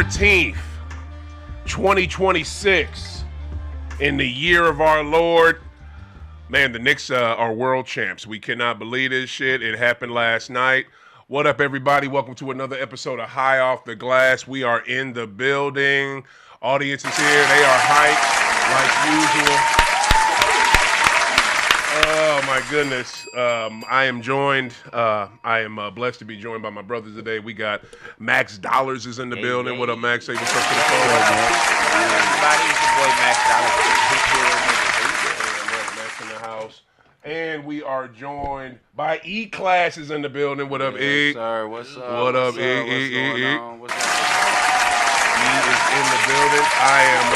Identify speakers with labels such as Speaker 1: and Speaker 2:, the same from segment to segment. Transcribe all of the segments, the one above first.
Speaker 1: 14th, 2026, in the year of our Lord. Man, the Knicks are world champs. We cannot believe this shit. It happened last night. What up, everybody? Welcome to another episode of High Off the Glass. We are in the building. Audience is here. They are hyped, like usual. Oh, my goodness. I am blessed to be joined by my brothers today. We got Max Dollars is in the building. What up, Max? Say what's up to the phone.
Speaker 2: Everybody, it's your boy Max Dollars.
Speaker 1: Max in the house. And we are joined by E-Class is in the building. What up, E?
Speaker 2: Sir, what's up?
Speaker 1: What up,
Speaker 2: E?
Speaker 1: E?
Speaker 2: What's going on? What's up?
Speaker 1: E is in the building. I am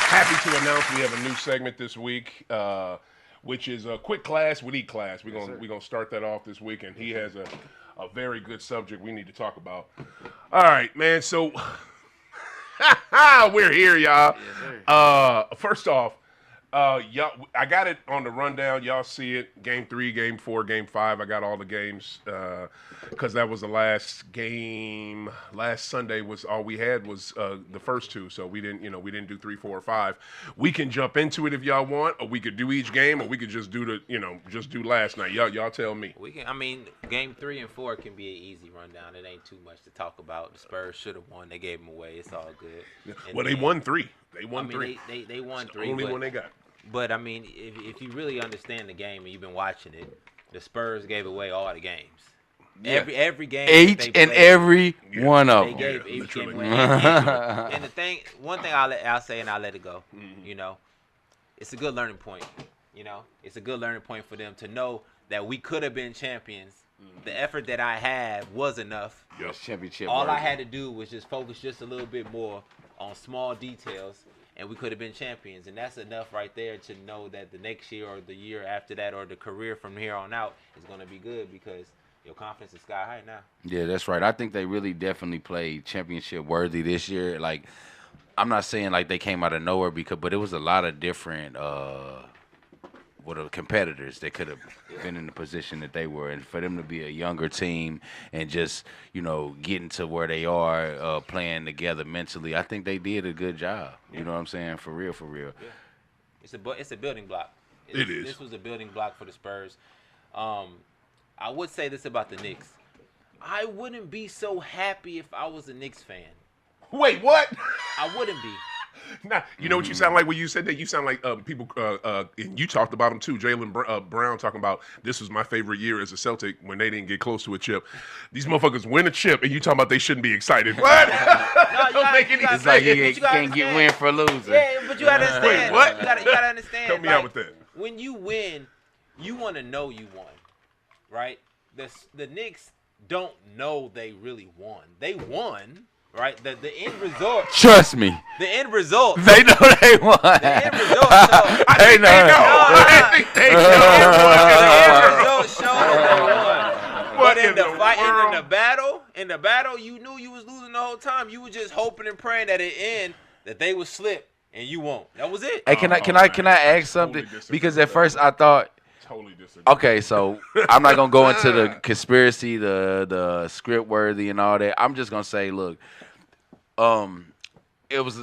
Speaker 1: happy to announce we have a new segment this week, which is a quick class with E-Class. We're gonna start that off this week, and he has a very good subject we need to talk about. All right, man. So we're here, y'all.
Speaker 2: Yes,
Speaker 1: First off, y'all, I got it on the rundown. Y'all see it. Game 3, Game 4, Game 5. I got all the games because that was the last game. Last Sunday was all we had was the first two, so we didn't do 3, 4, or 5. We can jump into it if y'all want, or we could do each game, or we could just do do last night. Y'all tell me.
Speaker 2: We can. I mean, Game 3 and 4 can be an easy rundown. It ain't too much to talk about. The Spurs should have won. They gave them away. It's all good.
Speaker 1: Well, they won 3. They won 3.
Speaker 2: They won
Speaker 1: It's
Speaker 2: 3.
Speaker 1: the only one they got.
Speaker 2: But I mean, if you really understand the game and you've been watching it, the Spurs gave away all the games.
Speaker 3: Yeah.
Speaker 2: Every game.
Speaker 3: Each and every one of
Speaker 2: They
Speaker 3: them.
Speaker 2: gave each
Speaker 1: literally.
Speaker 2: game away. And one thing I'll say and I'll let it go.
Speaker 1: Mm-hmm.
Speaker 2: It's a good learning point. It's a good learning point for them to know that we could have been champions. Mm-hmm. The effort that I had was enough.
Speaker 1: Yep.
Speaker 3: Championship.
Speaker 2: All I
Speaker 3: worthy.
Speaker 2: had to do was just focus just a little bit more on small details, and we could have been champions. And that's enough right there to know that the next year or the year after that or the career from here on out is going to be good because your confidence is sky high now.
Speaker 3: Yeah, that's right. I think they really definitely played championship worthy this year. Like, I'm not saying like they came out of nowhere but it was a lot of different competitors that could have been in the position that they were, and for them to be a younger team and just getting to where they are, playing together mentally, I think they did a good job. You know what I'm saying? For real.
Speaker 2: Yeah. It's a building block.
Speaker 1: It is.
Speaker 2: This was a building block for the Spurs. I would say this about the Knicks. I wouldn't be so happy if I was a Knicks fan.
Speaker 1: Wait, what?
Speaker 2: I wouldn't be.
Speaker 1: Nah, you know what you sound like when you said that? You sound like people, and you talked about him too. Jaylen Brown talking about this was my favorite year as a Celtic when they didn't get close to a chip. These motherfuckers win a chip, and you talking about they shouldn't be excited. What? Don't make any sense.
Speaker 3: It's like you can't get win for losing.
Speaker 2: Yeah, but you gotta understand.
Speaker 1: Wait, what?
Speaker 2: You gotta understand.
Speaker 1: Help me out with that.
Speaker 2: When you win, you want to know you won, right? The Knicks don't know they really won. They won. Right, the end result.
Speaker 3: Trust me.
Speaker 2: The end result.
Speaker 3: They know they won.
Speaker 2: The end result.
Speaker 3: They know.
Speaker 1: I think they know.
Speaker 2: The end result showed that they won.
Speaker 1: What
Speaker 2: But in
Speaker 1: in
Speaker 2: the
Speaker 1: the
Speaker 2: fight,
Speaker 1: world?
Speaker 2: in the battle, you knew you was losing the whole time. You were just hoping and praying that at the end that they would slip and you won't. That was it.
Speaker 3: Hey, can I ask something?
Speaker 1: Totally disagree
Speaker 3: Because
Speaker 1: with
Speaker 3: at first
Speaker 1: that.
Speaker 3: I thought.
Speaker 1: Totally disagree.
Speaker 3: Okay, so I'm not gonna go into the conspiracy, the script worthy and all that. I'm just gonna say, look, it was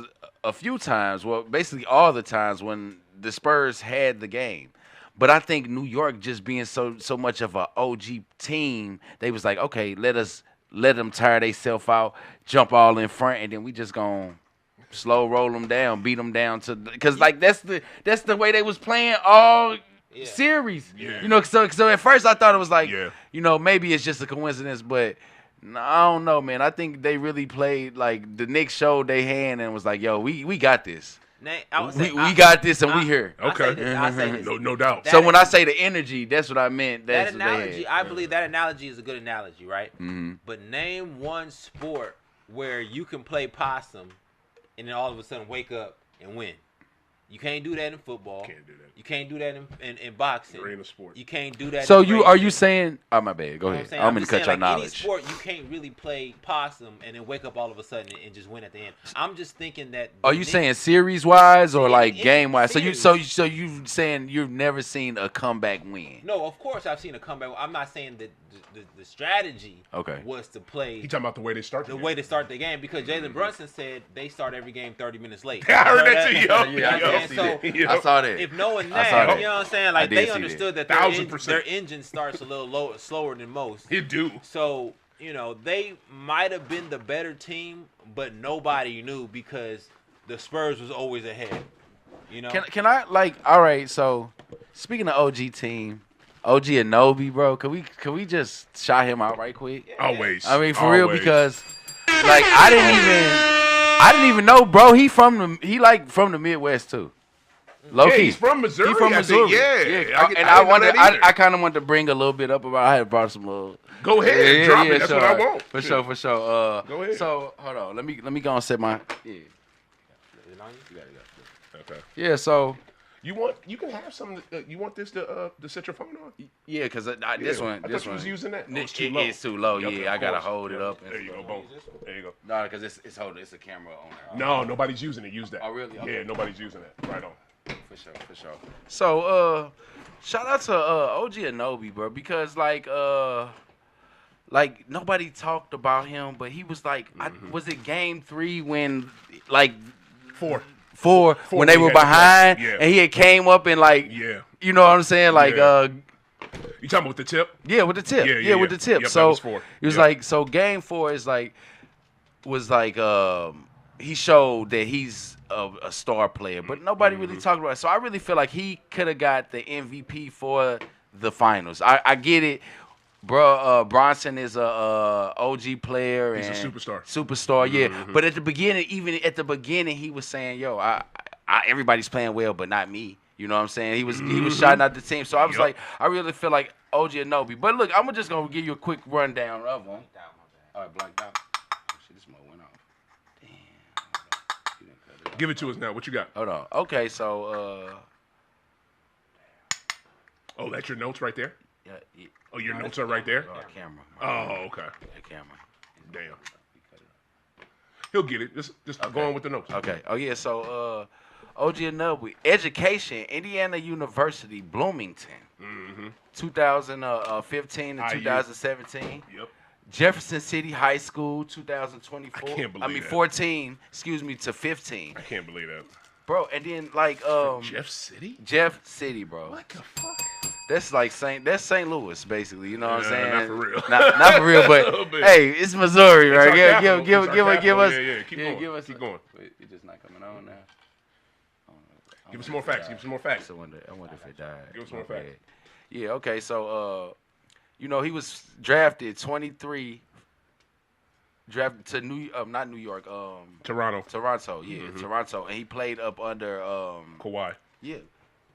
Speaker 3: a few times, well, basically all the times when the Spurs had the game. But I think New York just being so much of an OG team, they was like, okay, let them tire themselves out, jump all in front, and then we just gonna slow roll them down, beat them down to because like that's the way they was playing all.
Speaker 2: Yeah.
Speaker 3: Series,
Speaker 1: Yeah.
Speaker 3: So at first I thought it was like,
Speaker 1: Yeah.
Speaker 3: Maybe it's just a coincidence, but no, I don't know, man. I think they really played like the Knicks showed their hand and was like, yo, we got this. We got this and we here.
Speaker 1: Okay.
Speaker 2: I'll say this.
Speaker 1: No doubt.
Speaker 3: So when I say the energy, that's what I meant. That's
Speaker 2: That
Speaker 3: what they
Speaker 2: analogy,
Speaker 3: had.
Speaker 2: I believe that analogy is a good analogy, right?
Speaker 3: Mm-hmm.
Speaker 2: But name one sport where you can play possum and then all of a sudden wake up and win. You can't do that in football.
Speaker 1: Can't do that.
Speaker 2: You can't do that in boxing.
Speaker 1: There ain't a sport.
Speaker 2: You can't do that.
Speaker 3: So
Speaker 2: in
Speaker 3: are
Speaker 2: racing.
Speaker 3: you saying? Oh my bad. Go
Speaker 2: You know
Speaker 3: ahead.
Speaker 2: what
Speaker 3: I'm gonna
Speaker 2: just
Speaker 3: cut your
Speaker 2: saying, like,
Speaker 3: knowledge.
Speaker 2: Any sport, you can't really play possum and then wake up all of a sudden and just win at the end. I'm just thinking that.
Speaker 3: Are you saying series wise or like
Speaker 2: any
Speaker 3: game wise? So
Speaker 2: series.
Speaker 3: you saying you've never seen a comeback win?
Speaker 2: No, of course I've seen a comeback. I'm not saying that the strategy
Speaker 3: Okay.
Speaker 2: was to play
Speaker 1: He talking about the way they start.
Speaker 2: the way they start the game because Jalen Brunson said they start every game 30 minutes late.
Speaker 1: I heard that too, yo.
Speaker 3: Yeah,
Speaker 1: Yo.
Speaker 3: I, see that.
Speaker 1: Yo.
Speaker 3: I saw that.
Speaker 2: If knowing
Speaker 3: I saw
Speaker 2: that,
Speaker 3: that.
Speaker 2: you know what I'm saying?
Speaker 3: I
Speaker 2: Like
Speaker 3: did
Speaker 2: they
Speaker 3: see
Speaker 2: understood that,
Speaker 1: 1000%.
Speaker 2: their engine starts a little slower than most.
Speaker 1: He do.
Speaker 2: So, they might have been the better team, but nobody knew because the Spurs was always ahead.
Speaker 3: Can I all right, so speaking of OG team, OG Anobi, bro, can we just shout him out right quick?
Speaker 1: Always.
Speaker 3: I mean, for real,
Speaker 1: Always.
Speaker 3: because like I didn't even know, bro. He from the Midwest too. Low
Speaker 1: Yeah,
Speaker 3: key.
Speaker 1: he's from Missouri.
Speaker 3: He from
Speaker 1: I think.
Speaker 3: Missouri.
Speaker 1: Yeah.
Speaker 3: I
Speaker 1: didn't know that either.
Speaker 3: I kind of wanted to bring a little bit up about. I had brought some little.
Speaker 1: Go ahead, drop it. That's
Speaker 3: sure.
Speaker 1: what I want.
Speaker 3: For
Speaker 1: Shit.
Speaker 3: sure.
Speaker 1: Go ahead.
Speaker 3: So hold on, let me go and set my. Yeah.
Speaker 1: Okay.
Speaker 3: Yeah. So.
Speaker 1: You can have some. You want this to set your phone on?
Speaker 3: Yeah, because this
Speaker 1: I
Speaker 3: one.
Speaker 1: thought you was using that. Oh,
Speaker 3: It's
Speaker 1: too low.
Speaker 3: It's too low.
Speaker 1: Yep,
Speaker 3: Yeah,
Speaker 1: of
Speaker 3: I gotta
Speaker 1: course.
Speaker 3: hold it up.
Speaker 1: There you go, boom. There you go.
Speaker 3: No, because it's holding. It's a camera on there.
Speaker 1: No, nobody's using it. Use that.
Speaker 3: Oh, really? Okay.
Speaker 1: Yeah, nobody's using it. Right on.
Speaker 3: For sure. So, shout out to OG Anobi, bro, because like nobody talked about him, but he was like, was it game 3 when like
Speaker 1: Four
Speaker 3: when they
Speaker 1: we
Speaker 3: were
Speaker 1: had to play.
Speaker 3: behind
Speaker 1: Yeah.
Speaker 3: and he had came up and like,
Speaker 1: Yeah.
Speaker 3: you know what I'm saying, like
Speaker 1: Yeah. You talking about with the tip?
Speaker 3: yeah, with the tip,
Speaker 1: Yeah,
Speaker 3: with the tip.
Speaker 1: Yep,
Speaker 3: So
Speaker 1: that was 4.
Speaker 3: it was
Speaker 1: Yep.
Speaker 3: like, so game 4 is like he showed that he's a star player, but nobody really talked about it. So I really feel like he could have got the MVP for the finals. I get it, bro. Bronson is a OG player.
Speaker 1: He's a
Speaker 3: and
Speaker 1: superstar.
Speaker 3: Superstar, yeah. But at the beginning, he was saying, "Yo, I everybody's playing well, but not me." You know what I'm saying? He was shouting out the team. So I was
Speaker 1: Yep.
Speaker 3: like, I really feel like OG Anobi. But look, I'm just gonna give you a quick rundown of him. All right, blacked out. Oh, shit, this mother went off. Damn. You didn't cut it off.
Speaker 1: Give it to us now. What you got?
Speaker 3: Hold on. Okay, so
Speaker 1: Oh, that's your notes right there.
Speaker 3: yeah,
Speaker 1: Oh, your notes are right there.
Speaker 3: camera.
Speaker 1: Oh, okay.
Speaker 3: Camera.
Speaker 1: Damn. He'll get it. Just go on with the notes.
Speaker 3: Okay. Oh yeah. So OG Anobi, education, Indiana University, Bloomington, 2015 to
Speaker 1: IU.
Speaker 3: 2017.
Speaker 1: Yep.
Speaker 3: Jefferson City High School, 2024.
Speaker 1: I can't believe that.
Speaker 3: 14. Excuse me, to 15,
Speaker 1: I can't believe that.
Speaker 3: bro. And then like
Speaker 1: Jeff City?
Speaker 3: Jeff City, bro.
Speaker 1: What the fuck?
Speaker 3: That's like St. Louis, basically. You know what I'm saying?
Speaker 1: Not for real.
Speaker 3: Not for real,
Speaker 1: A little
Speaker 3: but
Speaker 1: bit.
Speaker 3: hey, it's Missouri,
Speaker 1: It's
Speaker 3: right?
Speaker 1: our capital. It's our
Speaker 3: Give
Speaker 1: capital.
Speaker 3: us.
Speaker 1: Yeah. Keep going.
Speaker 3: Give us.
Speaker 1: Keep going.
Speaker 3: Wait, it's just not coming on now.
Speaker 1: Give us more facts. Give us some more facts.
Speaker 3: I wonder if it died.
Speaker 1: Give us more
Speaker 3: My
Speaker 1: facts.
Speaker 3: bad. Yeah. Okay. So, he was drafted 23. Drafted to not New York.
Speaker 1: Toronto.
Speaker 3: Toronto. Yeah, Toronto, and he played up under
Speaker 1: Kawhi.
Speaker 3: Yeah.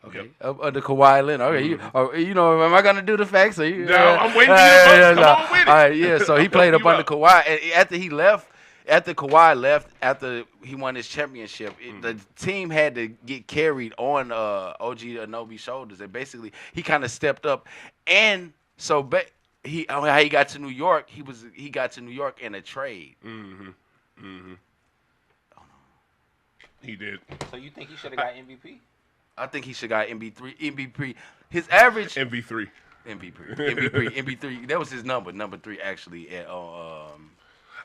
Speaker 3: Okay.
Speaker 1: Yep.
Speaker 3: Up under Kawhi Leonard. Okay. Am I gonna do the facts? Or you,
Speaker 1: No, I'm waiting for you to come on with it.
Speaker 3: All right. Yeah. So he played up
Speaker 1: You
Speaker 3: under
Speaker 1: up.
Speaker 3: Kawhi, and after Kawhi left, after he won his championship, the team had to get carried on OG Anobi's shoulders, and basically he kind of stepped up, and so how he got to New York, he got to New York in a trade.
Speaker 1: He did.
Speaker 2: So you think he should have got MVP?
Speaker 3: I think he should got MVP. His average
Speaker 1: MV3.
Speaker 3: MVP3. That was his number 3 actually at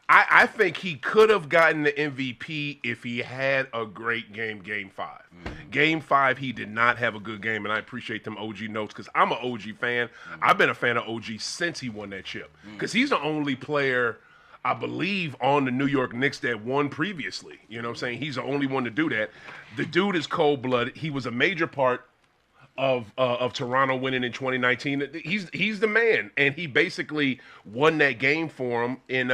Speaker 1: I think he could have gotten the MVP if he had a great game 5. Game 5, he did not have a good game, and I appreciate them OG notes because I'm an OG fan. I've been a fan of OG since he won that chip because he's the only player, I believe, on the New York Knicks that won previously. You know what I'm saying? He's the only one to do that. The dude is cold-blooded. He was a major part of Toronto winning in 2019. He's the man, and he basically won that game for him in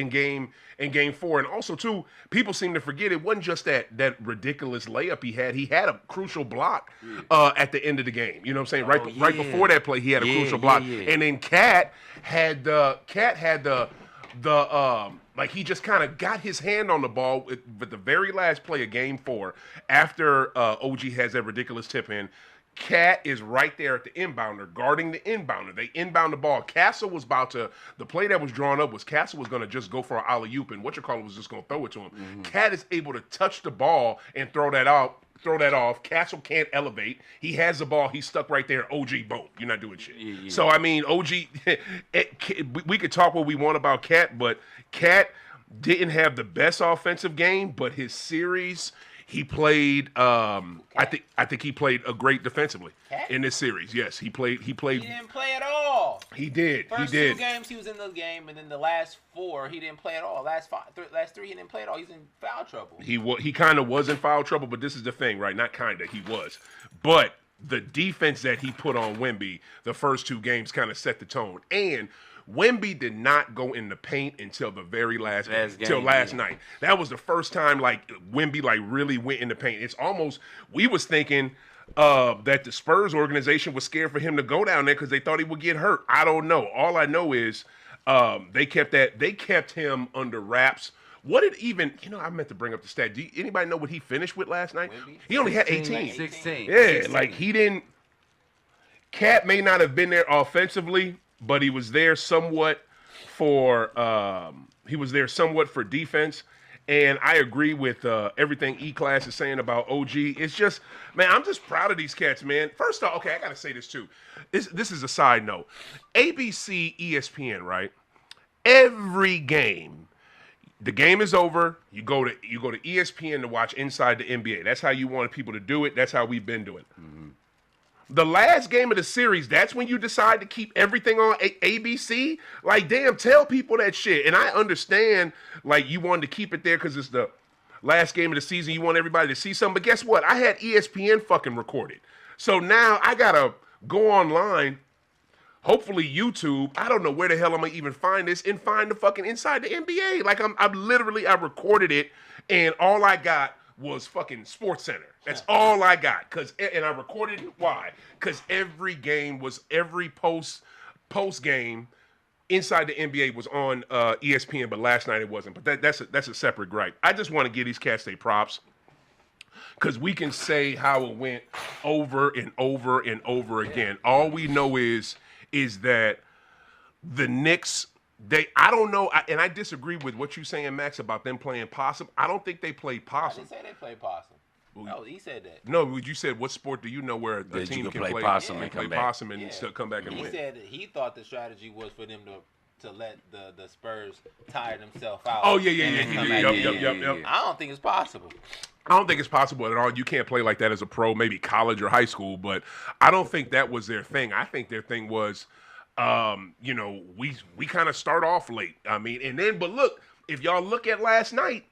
Speaker 1: game 4. And also too, people seem to forget it wasn't just that ridiculous layup he had. He had a crucial block at the end of the game. You know what I'm saying? Right before that play, he had a crucial block.
Speaker 3: Yeah.
Speaker 1: And then Cat had the like he just kind of got his hand on the ball with the very last play of Game 4 after OG has that ridiculous tip in. Cat is right there at the inbounder, guarding the inbounder. They inbound the ball. Castle was about to. The play that was drawn up was Castle was going to just go for an alley-oop, and whatchamacallit was just going to throw it to him. Cat is able to touch the ball and throw that out. Throw that off. Castle can't elevate. He has the ball. He's stuck right there. OG, boom. You're not doing shit.
Speaker 3: Yeah.
Speaker 1: So, I mean, OG, we could talk what we want about Cat, but Cat didn't have the best offensive game, but his series, he played. I think he played a great defensively in this series. Yes, he played.
Speaker 2: He didn't play at all.
Speaker 1: He did.
Speaker 2: First
Speaker 1: he did.
Speaker 2: 2 games he was in the game, and then the last 4 he didn't play at all. Last 3 he didn't play at all. He's in foul trouble.
Speaker 1: He kind of was in foul trouble, but this is the thing, right? Not kind of. He was, but the defense that he put on Wemby the first 2 games kind of set the tone. And Wemby did not go in the paint until the very last game, until last night. That was the first time like Wemby like really went in the paint. It's almost we was thinking that the Spurs organization was scared for him to go down there because they thought he would get hurt. I don't know. All I know is they kept him under wraps. What did even, I meant to bring up the stat. Anybody know what he finished with last night?
Speaker 2: Wemby?
Speaker 1: He only had 18.
Speaker 3: 16.
Speaker 1: Yeah, 16. Like he didn't. Cat may not have been there offensively, but he was there somewhat for defense. And I agree with everything E-Class is saying about OG. It's just, man, I'm just proud of these cats, man. First off, okay, I got to say this too. This is a side note. ABC, ESPN, right? Every game, the game is over. You go to ESPN to watch Inside the NBA. That's how you wanted people to do it. That's how we've been doing it. Mm-hmm. The last game of the series, that's when you decide to keep everything on ABC. Like, damn, tell people that shit. And I understand, like, you wanted to keep it there because it's the last game of the season. You want everybody to see something. But guess what? I had ESPN fucking recorded. So now I got to go online, hopefully YouTube. I don't know where the hell I'm going to even find this and find the fucking Inside the NBA. Like, I recorded it, and all I got was fucking Sports Center. That's all I got. And I recorded it. Why? Because every post game Inside the NBA was on ESPN, but last night it wasn't. But that's a separate gripe. I just want to give these cats their props because we can say how it went over and over and over again. All we know is that the Knicks. I don't know, and I disagree with what you're saying, Max, about them playing possum. I don't think they played possum.
Speaker 2: I didn't say they played possum. No, he said that.
Speaker 1: No, you said what sport do you know where a team can play
Speaker 3: possum
Speaker 1: and
Speaker 3: come
Speaker 1: play
Speaker 3: back.
Speaker 1: possum and still come back and win?
Speaker 2: He said he thought the strategy was for them to let the Spurs tire themselves out.
Speaker 1: Oh, yeah. Yep.
Speaker 2: I don't think it's possible.
Speaker 1: I don't think it's possible at all. You can't play like that as a pro, maybe college or high school, but I don't think that was their thing. I think their thing was, we kind of start off late. I mean, but look, if y'all look at last night,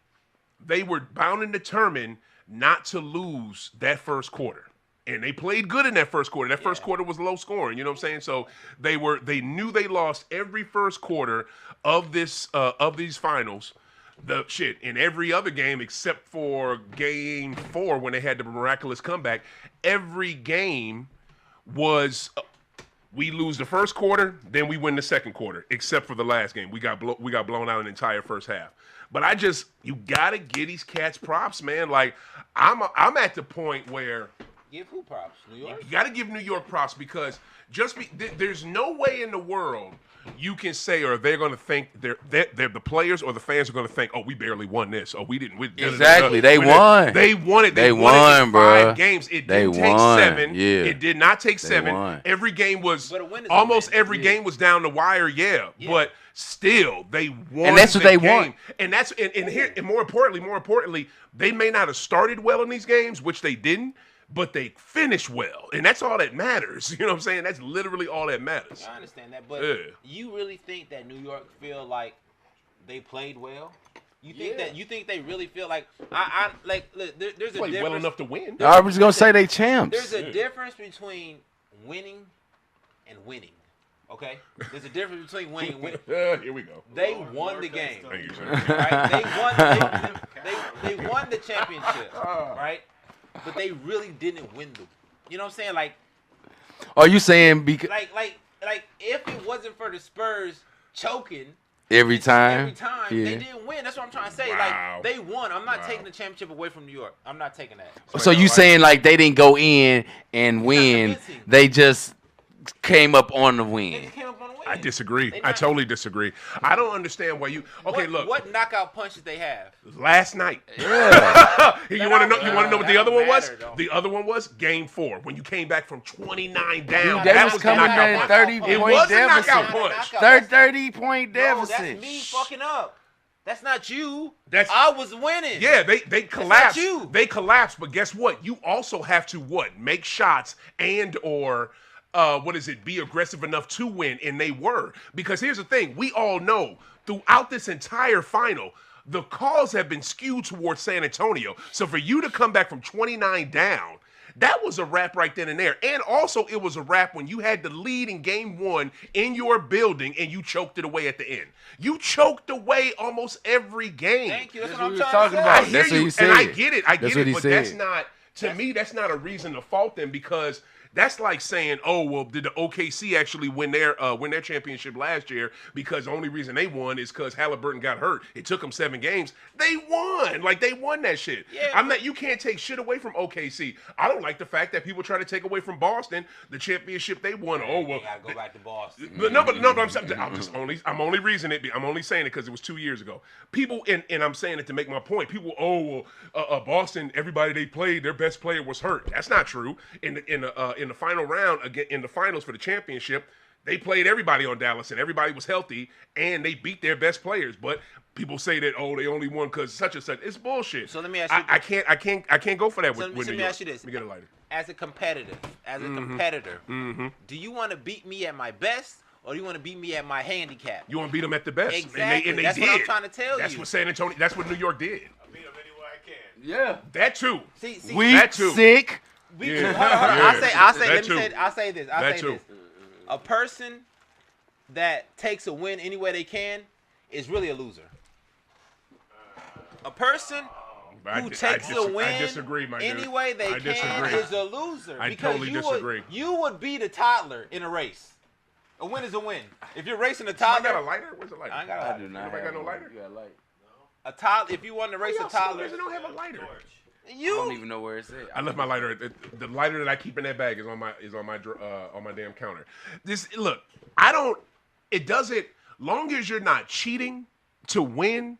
Speaker 1: they were bound and determined not to lose that first quarter. And they played good in that first quarter. That first quarter was low scoring, you know what I'm saying? So they knew they lost every first quarter of these finals. The shit in every other game except for game 4 when they had the miraculous comeback. Every game was we lose the first quarter, then we win the second quarter, except for the last game. We got blown out an entire first half. But you gotta give these cats props, man. Like I'm at the point where
Speaker 2: give who props? New York.
Speaker 1: You gotta give New York props because there's no way in the world you can say, or they're gonna think they're the players or the fans are gonna think, oh, we barely won this, or we didn't.
Speaker 3: Exactly, they won.
Speaker 1: They won it.
Speaker 3: They won, bro.
Speaker 1: 5 games. It didn't take 7.
Speaker 3: Yeah.
Speaker 1: It did not take 7.
Speaker 3: Won.
Speaker 1: Every game was
Speaker 2: almost
Speaker 1: every game was down the wire. Yeah. But still, they won.
Speaker 3: And that's what they
Speaker 1: game.
Speaker 3: want.
Speaker 1: And more importantly, they may not have started well in these games, which they didn't. But they finished well, and that's all that matters. You know what I'm saying? That's literally all that matters.
Speaker 2: I understand that, but you really think that New York feel like they played well? You think they really feel like look, there's a difference.
Speaker 1: Well enough to win.
Speaker 3: I was gonna say they champs.
Speaker 2: There's a difference between winning and winning. Okay, there's a difference between winning and winning.
Speaker 1: Here we go.
Speaker 2: They won the game.
Speaker 1: Thank you, sir.
Speaker 2: Right? They won the championship. Right. But they really didn't win them. You know what I'm saying? Like,
Speaker 3: are you saying because
Speaker 2: like if it wasn't for the Spurs choking,
Speaker 3: Every time.
Speaker 2: Every time
Speaker 3: Yeah.
Speaker 2: they didn't win. That's what I'm trying to say.
Speaker 1: Wow.
Speaker 2: Like they won. I'm not
Speaker 1: Wow.
Speaker 2: taking the championship away from New York. I'm not taking that.
Speaker 3: So you saying like they didn't go in and win?
Speaker 2: convincing.
Speaker 3: They just came up on the
Speaker 2: They
Speaker 3: win.
Speaker 2: just came up on a win.
Speaker 1: I disagree.
Speaker 2: They
Speaker 1: I
Speaker 2: not-
Speaker 1: totally disagree. I don't understand why you. Okay, look.
Speaker 2: What knockout punches they have?
Speaker 1: Last night.
Speaker 3: Yeah.
Speaker 1: You want to know? You want to know what the
Speaker 2: That
Speaker 1: other one
Speaker 2: don't
Speaker 1: was?
Speaker 2: matter, though.
Speaker 1: The other one was Game 4 when you came back from 29 down.
Speaker 3: Dude, they
Speaker 1: that
Speaker 3: was
Speaker 1: was
Speaker 3: coming
Speaker 1: knockout
Speaker 3: in
Speaker 1: punch.
Speaker 3: 30
Speaker 1: It
Speaker 3: point
Speaker 1: was a knockout
Speaker 3: deficit.
Speaker 1: punch.
Speaker 3: 30-point
Speaker 2: No,
Speaker 3: deficit.
Speaker 2: that's me fucking up. That's not you.
Speaker 1: That's-
Speaker 2: I was winning.
Speaker 1: Yeah, they collapsed.
Speaker 2: you.
Speaker 1: They collapsed, but guess what? You also have to what? Make shots and or be aggressive enough to win, and they were. Because here's the thing, we all know throughout this entire final, the calls have been skewed towards San Antonio. So for you to come back from 29 down, that was a wrap right then and there. And also it was a wrap when you had the lead in game 1 in your building and you choked it away at the end. You choked away almost every game.
Speaker 2: Thank you. That's,
Speaker 3: That's
Speaker 2: what
Speaker 3: what
Speaker 2: I'm
Speaker 3: we was
Speaker 2: trying to
Speaker 3: talking
Speaker 2: say.
Speaker 3: about.
Speaker 1: I hear
Speaker 3: That's what
Speaker 1: you,
Speaker 3: he said.
Speaker 1: and I get it.
Speaker 3: That's what he
Speaker 1: but that's
Speaker 3: said.
Speaker 1: not, to me, that's not a reason to fault them, because that's like saying, oh, well, did the OKC actually win their championship last year because the only reason they won is because Halliburton got hurt. It took them 7 games. They won. Like, they won that shit.
Speaker 2: Yeah,
Speaker 1: You can't take shit away from OKC. I don't like the fact that people try to take away from Boston the championship they won. Oh, well.
Speaker 2: You gotta go back to Boston.
Speaker 1: But I'm only saying it because it was 2 years ago. People, and I'm saying it to make my point. People, Boston, everybody they played, their best player was hurt. That's not true. In the final round, again in the finals for the championship, they played everybody on Dallas and everybody was healthy and they beat their best players. But people say that they only won because such and such. It's bullshit.
Speaker 2: So let me ask you.
Speaker 1: I can't go for that
Speaker 2: So
Speaker 1: with
Speaker 2: let
Speaker 1: New
Speaker 2: me
Speaker 1: York.
Speaker 2: ask you this:
Speaker 1: Let me get a lighter.
Speaker 2: as a competitor, do you want to beat me at my best, or do you want to beat me at my handicap?
Speaker 1: You want to beat them at the best.
Speaker 2: Exactly.
Speaker 1: And they
Speaker 2: That's
Speaker 1: did.
Speaker 2: what I'm trying to tell
Speaker 1: That's
Speaker 2: you.
Speaker 1: what San Antonio. That's what New York did.
Speaker 4: I beat them any way I can.
Speaker 3: Yeah.
Speaker 1: That too.
Speaker 2: See,
Speaker 3: Weak,
Speaker 1: That too.
Speaker 3: sick.
Speaker 1: Yeah.
Speaker 2: hold on.
Speaker 1: Yeah.
Speaker 2: I'll
Speaker 1: That too.
Speaker 2: say this.
Speaker 1: That too.
Speaker 2: A person that takes a win any way they can is really a loser. A person who takes a win
Speaker 1: I disagree, my dude.
Speaker 2: any way they
Speaker 1: I
Speaker 2: can
Speaker 1: disagree.
Speaker 2: is a loser.
Speaker 1: I
Speaker 2: because
Speaker 1: totally disagree.
Speaker 2: You would beat a toddler in a race. A win is a win. If you're racing a
Speaker 1: I
Speaker 2: toddler,
Speaker 1: got a lighter. Where's the lighter?
Speaker 2: I ain't got a
Speaker 3: I
Speaker 2: lighter.
Speaker 3: do not
Speaker 1: Anybody
Speaker 3: have
Speaker 1: got no
Speaker 3: one.
Speaker 1: lighter?
Speaker 3: You got a light.
Speaker 2: A toddler. If you want to race a toddler,
Speaker 1: They don't have a lighter.
Speaker 3: I don't
Speaker 2: you
Speaker 3: even know where it's at.
Speaker 1: I left my lighter. The lighter that I keep in that bag is on my damn counter. Look. It doesn't. Long as you're not cheating to win.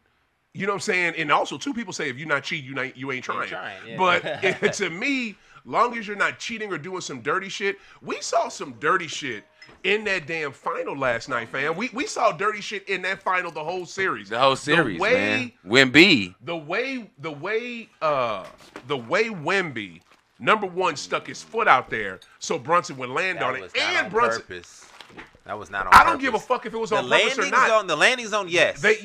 Speaker 1: You know what I'm saying? And also, two people say if you're not cheating, you ain't trying.
Speaker 2: yeah.
Speaker 1: But to me, long as you're not cheating or doing some dirty shit, we saw some dirty shit in that damn final last night, fam. We saw dirty shit in that final the whole series.
Speaker 3: The whole series,
Speaker 1: way,
Speaker 3: man. Wemby.
Speaker 1: The way Wemby, number one, stuck his foot out there so Brunson would land
Speaker 2: that
Speaker 1: on
Speaker 2: was
Speaker 1: it.
Speaker 2: not
Speaker 1: And
Speaker 2: on
Speaker 1: Brunson,
Speaker 2: purpose. That was not on
Speaker 1: I don't
Speaker 2: purpose.
Speaker 1: give a fuck if it was
Speaker 2: The
Speaker 1: on purpose or
Speaker 2: landing
Speaker 1: not.
Speaker 2: zone. The landing zone. Yes.
Speaker 1: The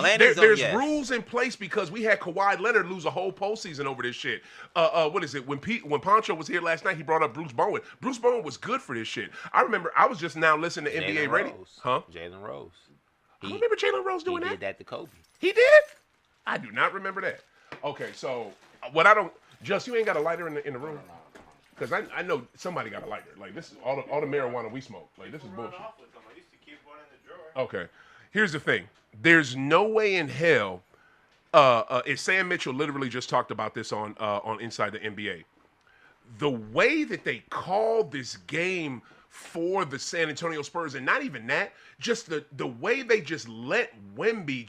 Speaker 2: landing zone,
Speaker 1: there's
Speaker 2: yes.
Speaker 1: rules in place because we had Kawhi Leonard lose a whole postseason over this shit. What is it? When Poncho was here last night, he brought up Bruce Bowen. Bruce Bowen was good for this shit. I remember I was just now listening to NBA radio. Huh?
Speaker 2: Jalen Rose.
Speaker 1: I remember Jalen Rose doing
Speaker 2: He
Speaker 1: that.
Speaker 2: did that to Kobe.
Speaker 1: He did? I do not remember that. Okay, so what I don't, Just you ain't got a lighter in the room. Because I know somebody got a lighter. Like this is all the marijuana we smoke. Like this is bullshit.
Speaker 4: I used to keep one in the drawer.
Speaker 1: Okay. Here's the thing. There's no way in hell. Sam Mitchell literally just talked about this on Inside the NBA. The way that they called this game for the San Antonio Spurs, and not even that, just the way they just let Wemby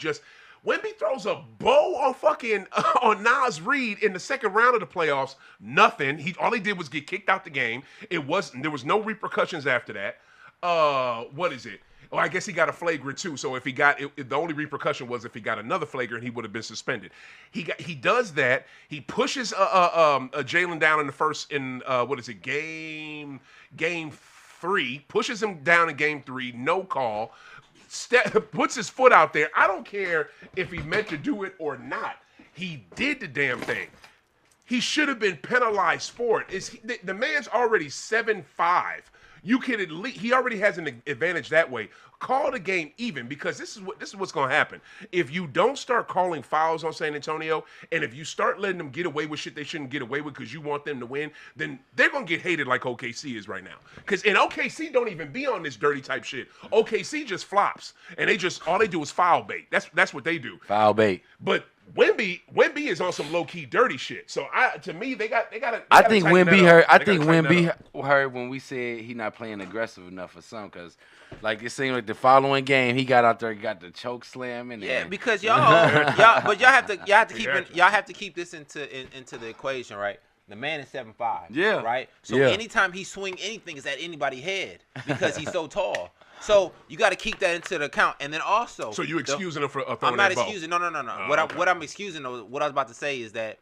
Speaker 1: throws a bow on fucking on Nas Reed in the second round of the playoffs. Nothing. All he did was get kicked out the game. There was no repercussions after that. What is it? Oh, I guess he got a flagrant too. So if he got it, the only repercussion was if he got another flagrant, he would have been suspended. He does that. He pushes Jalen down in the first game 3. Pushes him down in game 3. No call. Puts his foot out there. I don't care if he meant to do it or not. He did the damn thing. He should have been penalized for it. The man's already 7'5". You can at least, he already has an advantage that way. Call the game even, because this is what's going to happen. If you don't start calling fouls on San Antonio, and if you start letting them get away with shit they shouldn't get away with because you want them to win, then they're going to get hated like OKC is right now. Because in OKC don't even be on this dirty type shit. OKC just flops, and all they do is foul bait. That's what they do.
Speaker 3: Foul bait.
Speaker 1: But Wemby is on some low key dirty shit. So to me, they got to.
Speaker 3: I think Wemby heard. I think Wemby heard when we said he not playing aggressive enough for some, because like it seemed like the following game he got out there, got the choke slam and
Speaker 2: because y'all have to keep this into the equation, right? The man is 7'5".
Speaker 3: Yeah.
Speaker 2: Right. So anytime he swing anything is at anybody's head because he's so tall. So you got to keep that into the account, and then also.
Speaker 1: So you excusing him for throwing
Speaker 2: I'm not
Speaker 1: that ball?
Speaker 2: excusing. No. What I'm excusing, what I was about to say is that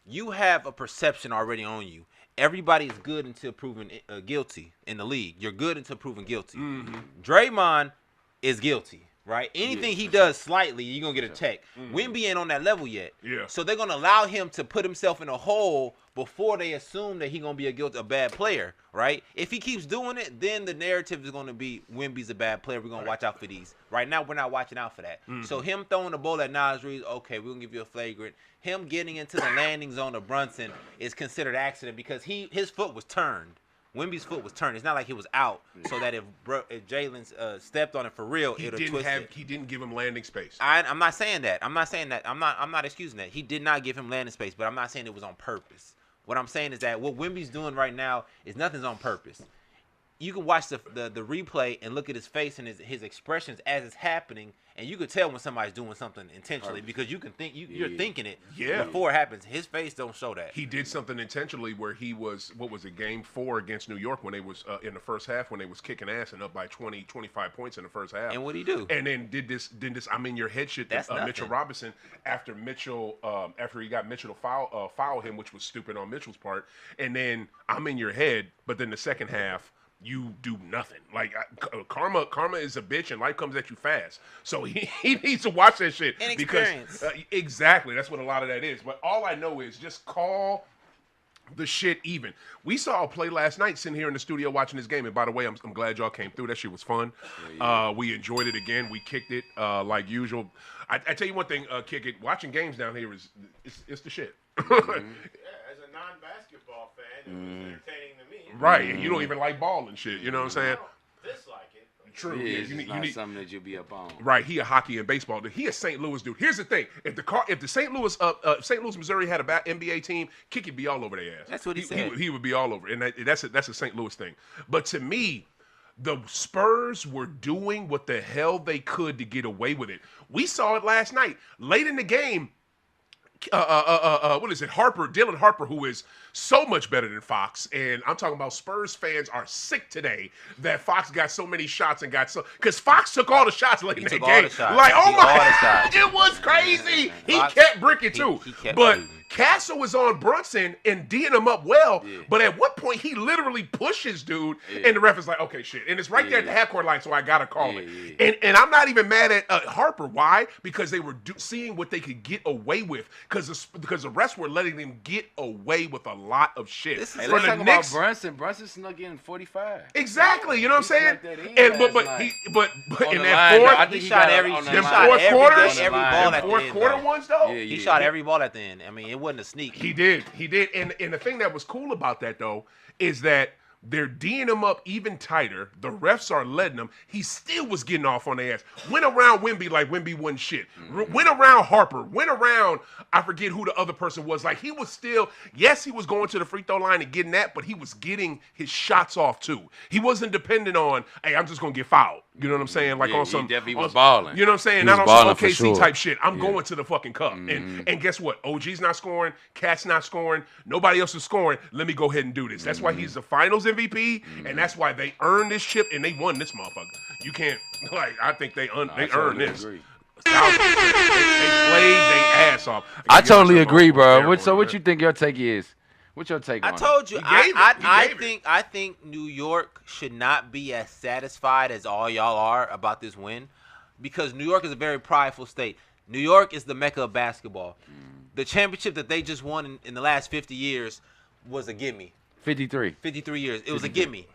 Speaker 2: you have a perception already on you. Everybody is good until proven guilty in the league. You're good until proven guilty.
Speaker 1: Mm-hmm.
Speaker 2: Draymond is guilty, right? Anything he does slightly, you're going to get a check. Wemby ain't on that level yet.
Speaker 1: Yeah.
Speaker 2: So they're going to allow him to put himself in a hole before they assume that he's going to be a bad player, right? If he keeps doing it, then the narrative is going to be Wemby's a bad player. We're going to watch out for these. Right now, we're not watching out for that. So him throwing the ball at Nas Reed, okay, we're going to give you a flagrant. Him getting into the landing zone of Brunson is considered accident because his foot was turned. Wemby's foot was turned. It's not like he was out, so that if Jalen stepped on it for real, it would twist it.
Speaker 1: He didn't give him landing space.
Speaker 2: I'm not saying that. I'm not excusing that. He did not give him landing space, but I'm not saying it was on purpose. What I'm saying is that what Wemby's doing right now is nothing's on purpose. You can watch the replay and look at his face and his expressions as it's happening, and you could tell when somebody's doing something intentionally because you can think you're thinking it before it happens. His face don't show that.
Speaker 1: He did something intentionally where he was, what was it, game 4 against New York when they was in the first half when they was kicking ass and up by 20, 25 points in the first half.
Speaker 2: And what'd he do?
Speaker 1: And then did this I'm in your head shit to Mitchell Robinson after he got Mitchell to foul him, which was stupid on Mitchell's part. And then I'm in your head, but then the second half you do nothing. Like karma is a bitch, and life comes at you fast. So he needs to watch that shit because exactly that's what a lot of that is. But all I know is just call the shit even. We saw a play last night sitting here in the studio watching this game. And by the way, I'm glad y'all came through. That shit was fun. We enjoyed it again. We kicked it like usual. I tell you one thing, Kick It. Watching games down here it's the shit.
Speaker 4: As a non-basketball fan, it was entertaining to me.
Speaker 1: Right, and you don't even like ball and shit. You know what I'm saying?
Speaker 4: I don't dislike it.
Speaker 1: True.
Speaker 3: Yeah,
Speaker 1: you
Speaker 3: it's not something that you'll be up on.
Speaker 1: Right, he a hockey and baseball dude. He a St. Louis dude. Here's the thing: if the St. Louis, Missouri had a NBA team, Kick would be all over their ass.
Speaker 2: That's what he said.
Speaker 1: He would be all over, and that's a St. Louis thing. But to me, the Spurs were doing what the hell they could to get away with it. We saw it last night, late in the game. What is it? Dylan Harper, who is so much better than Fox, and I'm talking about Spurs fans are sick today that Fox got so many shots and because Fox took all the shots late in the game. Like, oh my, it was crazy. He kept bricking too, but Castle was on Brunson and D'ing him up well, but at what point he literally pushes dude, and the ref is like, okay, shit, and it's right there at the half court line, so I gotta call it. And I'm not even mad at Harper. Why? Because they were seeing what they could get away with, because the refs were letting them get away with a lot of shit.
Speaker 3: Let's talk about Brunson. Brunson snuck in 45.
Speaker 1: Exactly, you know what I'm saying?
Speaker 3: And
Speaker 1: but in that fourth,
Speaker 2: I think he shot every
Speaker 1: fourth quarter ones though.
Speaker 2: He shot every ball at the end. I mean, it wasn't a sneak.
Speaker 1: He did. And the thing that was cool about that though is that they're D'ing him up even tighter. The refs are letting him. He still was getting off on their ass. Went around Wemby like Wemby wasn't shit. Went around Harper. Went around, I forget who the other person was. Like, he was still, yes, he was going to the free throw line and getting that, but he was getting his shots off too. He wasn't dependent on, hey, I'm just going to get fouled. You know what I'm saying? Like on some.
Speaker 3: He definitely was balling.
Speaker 1: You know what I'm saying? Not on some OKC type shit. I'm going to the fucking cup. And guess what? OG's not scoring. Cat's not scoring. Nobody else is scoring. Let me go ahead and do this. That's why he's the finals MVP. And that's why they earned this chip and they won this motherfucker. You can't, like, I think they earned this.
Speaker 3: Agree.
Speaker 1: They played their ass off.
Speaker 3: I totally agree, bro. What you think your take is? What's your take on it?
Speaker 2: I told you. I think New York should not be as satisfied as all y'all are about this win, because New York is a very prideful state. New York is the mecca of basketball. The championship that they just won in the last 50 years was a gimme.
Speaker 3: 53
Speaker 2: years. It was a gimme.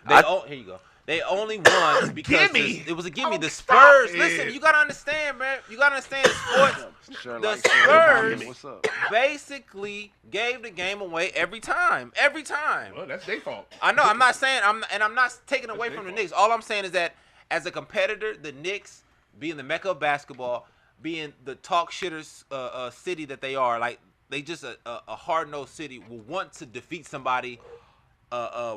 Speaker 2: Here you go. They only won because
Speaker 1: Gimme.
Speaker 2: it was a gimme. The
Speaker 1: Stop
Speaker 2: Spurs.
Speaker 1: it.
Speaker 2: Listen, you gotta understand, man. You gotta understand sports.
Speaker 3: Sure,
Speaker 2: The
Speaker 3: like,
Speaker 2: Spurs
Speaker 3: what's up?
Speaker 2: basically gave the game away every time. Every time.
Speaker 1: Well, that's their fault.
Speaker 2: I know. I'm not saying. I'm not taking away
Speaker 1: That's
Speaker 2: from the
Speaker 1: their
Speaker 2: Knicks. All I'm saying is that as a competitor, the Knicks, being the mecca of basketball, being the talk shitters city that they are, like they just a hard nosed city, will want to defeat somebody.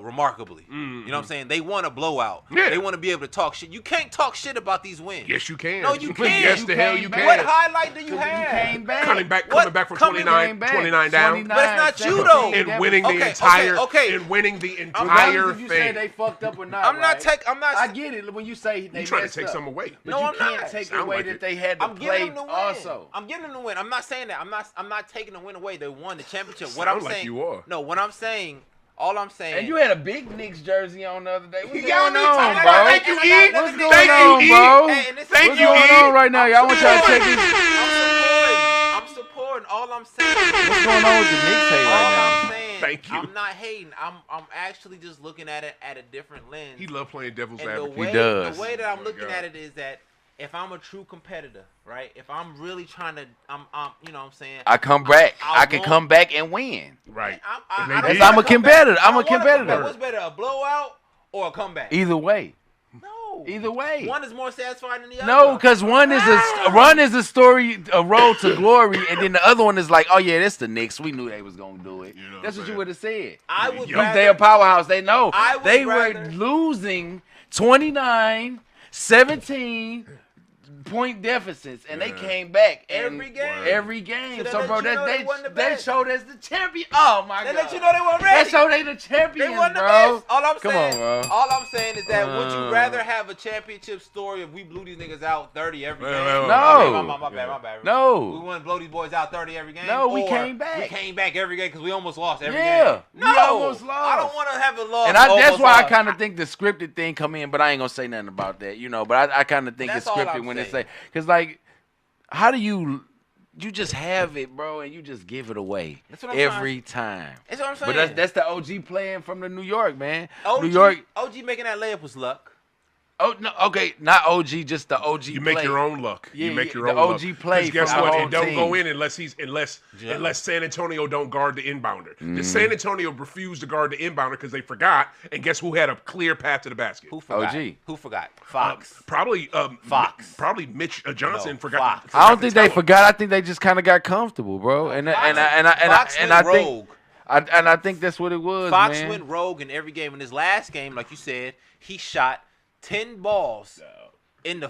Speaker 2: Remarkably, you know what I'm saying? They want a blowout.
Speaker 1: Yeah.
Speaker 2: They want to be able to talk shit. You can't talk shit about these wins.
Speaker 1: Yes, you can.
Speaker 2: No, you can't.
Speaker 1: Yes,
Speaker 2: You
Speaker 1: the hell
Speaker 3: can't,
Speaker 1: you
Speaker 3: man.
Speaker 1: can.
Speaker 2: What highlight do you
Speaker 3: You
Speaker 2: have?
Speaker 3: came back.
Speaker 1: Coming back from
Speaker 2: Coming
Speaker 1: 29 down.
Speaker 2: But it's not you, though.
Speaker 1: And winning the
Speaker 2: Okay,
Speaker 1: entire
Speaker 2: okay.
Speaker 1: and winning the
Speaker 3: Regardless
Speaker 1: entire
Speaker 3: if you say
Speaker 1: thing.
Speaker 3: they fucked up or not.
Speaker 2: I'm not
Speaker 3: right?
Speaker 2: taking. I'm not.
Speaker 3: I get it when you say they
Speaker 1: You trying to
Speaker 3: messed
Speaker 1: take
Speaker 3: up.
Speaker 1: something away.
Speaker 3: But
Speaker 2: No,
Speaker 3: you
Speaker 2: I'm
Speaker 3: can't
Speaker 2: not.
Speaker 3: take
Speaker 1: Sound
Speaker 3: away
Speaker 1: like
Speaker 3: that
Speaker 1: it.
Speaker 3: they had to
Speaker 2: I'm
Speaker 3: play
Speaker 2: giving them the win.
Speaker 3: also.
Speaker 2: I'm giving them the win. I'm not saying that. I'm not taking the win away. They won the championship. What
Speaker 1: Sound
Speaker 2: I'm
Speaker 1: like
Speaker 2: saying.
Speaker 1: you are.
Speaker 2: No, what I'm saying. All I'm saying.
Speaker 3: And you had a big Knicks jersey on the other day. What's
Speaker 1: Y'all
Speaker 3: going
Speaker 1: need
Speaker 3: on,
Speaker 1: to-
Speaker 3: bro?
Speaker 1: Thank you, E.
Speaker 3: What's going
Speaker 1: Thank
Speaker 3: on,
Speaker 1: you, E.
Speaker 3: bro?
Speaker 2: Hey, and this is-
Speaker 1: Thank
Speaker 3: What's
Speaker 1: you,
Speaker 3: going
Speaker 1: E.
Speaker 3: on right now? Y'all want y'all to check this?
Speaker 2: I'm supporting. All I'm saying.
Speaker 3: What's going on with the Knicks hate
Speaker 2: All
Speaker 3: right
Speaker 2: I'm
Speaker 3: now?
Speaker 2: saying,
Speaker 1: Thank you.
Speaker 2: I'm not hating. I'm actually just looking at it at a different lens.
Speaker 1: He love playing devil's
Speaker 2: and
Speaker 1: advocate.
Speaker 2: way,
Speaker 3: does.
Speaker 2: The way that I'm
Speaker 1: Oh,
Speaker 2: looking
Speaker 1: God.
Speaker 2: at it is that if I'm a true competitor, right? If I'm really trying to, I'm you know what I'm saying?
Speaker 3: I come back.
Speaker 2: I
Speaker 3: I can
Speaker 2: won't-
Speaker 3: come back and win.
Speaker 1: Right.
Speaker 2: I
Speaker 1: And they
Speaker 2: don't
Speaker 1: did.
Speaker 2: wanna
Speaker 3: I'm a
Speaker 2: come
Speaker 3: competitor.
Speaker 2: back.
Speaker 3: I'm
Speaker 2: I
Speaker 3: a
Speaker 2: don't wanna come
Speaker 3: competitor.
Speaker 2: back. What's better, a blowout or a comeback?
Speaker 3: Either way.
Speaker 2: No.
Speaker 3: Either way.
Speaker 2: One is more satisfying than the other.
Speaker 3: No, because one is a story, a road to glory, and then the other one is like, oh yeah, that's the Knicks. We knew they was gonna do it.
Speaker 1: You know what
Speaker 3: That's
Speaker 1: I'm
Speaker 3: what you
Speaker 1: saying?
Speaker 3: would have said.
Speaker 2: I would
Speaker 1: Yup.
Speaker 3: They a
Speaker 2: rather.
Speaker 3: powerhouse. They know.
Speaker 2: I would
Speaker 3: They
Speaker 2: rather-
Speaker 3: were losing 29, 17 point deficits, and they
Speaker 1: Yeah.
Speaker 3: came back and
Speaker 2: Every game.
Speaker 3: Every game.
Speaker 2: So they
Speaker 3: So,
Speaker 2: let
Speaker 3: bro,
Speaker 2: you know they
Speaker 3: that
Speaker 2: wasn't the
Speaker 3: they
Speaker 2: best.
Speaker 3: showed us the champion. Oh my
Speaker 2: They
Speaker 3: god.
Speaker 2: let you know they weren't
Speaker 3: That
Speaker 2: ready.
Speaker 3: showed they the
Speaker 2: They
Speaker 3: champions,
Speaker 2: wasn't the
Speaker 3: bro.
Speaker 2: best. All I'm
Speaker 3: Come
Speaker 2: saying,
Speaker 3: on, bro.
Speaker 2: all I'm saying is that would you
Speaker 3: Uh.
Speaker 2: rather have a championship story if we blew these niggas out 30 every
Speaker 1: Wait,
Speaker 2: game?
Speaker 1: wait, wait,
Speaker 3: No.
Speaker 2: My bad. We
Speaker 3: No.
Speaker 2: want to blow these boys out 30 every game.
Speaker 3: No, we
Speaker 2: or
Speaker 3: came back.
Speaker 2: We came back every game because we almost lost every
Speaker 3: Yeah,
Speaker 2: game.
Speaker 3: we
Speaker 2: No,
Speaker 3: almost lost.
Speaker 2: I don't want to have a loss.
Speaker 3: And that's
Speaker 2: almost
Speaker 3: why I
Speaker 2: lost.
Speaker 3: kind of think the scripted thing come in, but I ain't gonna say nothing about that, you know. But I kind of think
Speaker 2: That's
Speaker 3: it's
Speaker 2: all
Speaker 3: scripted
Speaker 2: I'm
Speaker 3: when they say,
Speaker 2: saying.
Speaker 3: because like, how do you just have it, bro, and you just give it away
Speaker 2: That's what I'm
Speaker 3: every time?
Speaker 2: That's what I'm saying.
Speaker 3: But that's the OG playing from the New York, man.
Speaker 2: OG,
Speaker 3: New York.
Speaker 2: OG making that layup was luck.
Speaker 3: Oh no, okay, not OG, just the OG.
Speaker 1: You make
Speaker 3: play.
Speaker 1: your own luck.
Speaker 3: Yeah,
Speaker 1: You make your
Speaker 3: the
Speaker 1: own
Speaker 3: OG
Speaker 1: luck.
Speaker 3: play
Speaker 1: 'Cause guess
Speaker 3: for the
Speaker 1: what?
Speaker 3: whole
Speaker 1: It don't go
Speaker 3: team.
Speaker 1: in unless
Speaker 2: Yeah.
Speaker 1: San Antonio don't guard the inbounder.
Speaker 3: Mm-hmm.
Speaker 1: The San Antonio refused to guard the inbounder because they forgot. And guess who had a clear path to the basket?
Speaker 2: Who forgot?
Speaker 3: OG.
Speaker 2: Who forgot? Fox.
Speaker 1: Probably
Speaker 2: Fox.
Speaker 1: Probably Mitch Johnson
Speaker 2: No,
Speaker 1: forgot.
Speaker 2: Fox.
Speaker 3: I don't think they
Speaker 1: tell him.
Speaker 3: forgot. I think they just kind of got comfortable, bro. And
Speaker 2: Fox
Speaker 3: I
Speaker 2: went
Speaker 3: think
Speaker 2: rogue.
Speaker 3: I think that's what it was,
Speaker 2: Fox
Speaker 3: man.
Speaker 2: went rogue in every game. In his last game, like you said, he shot 10 balls in the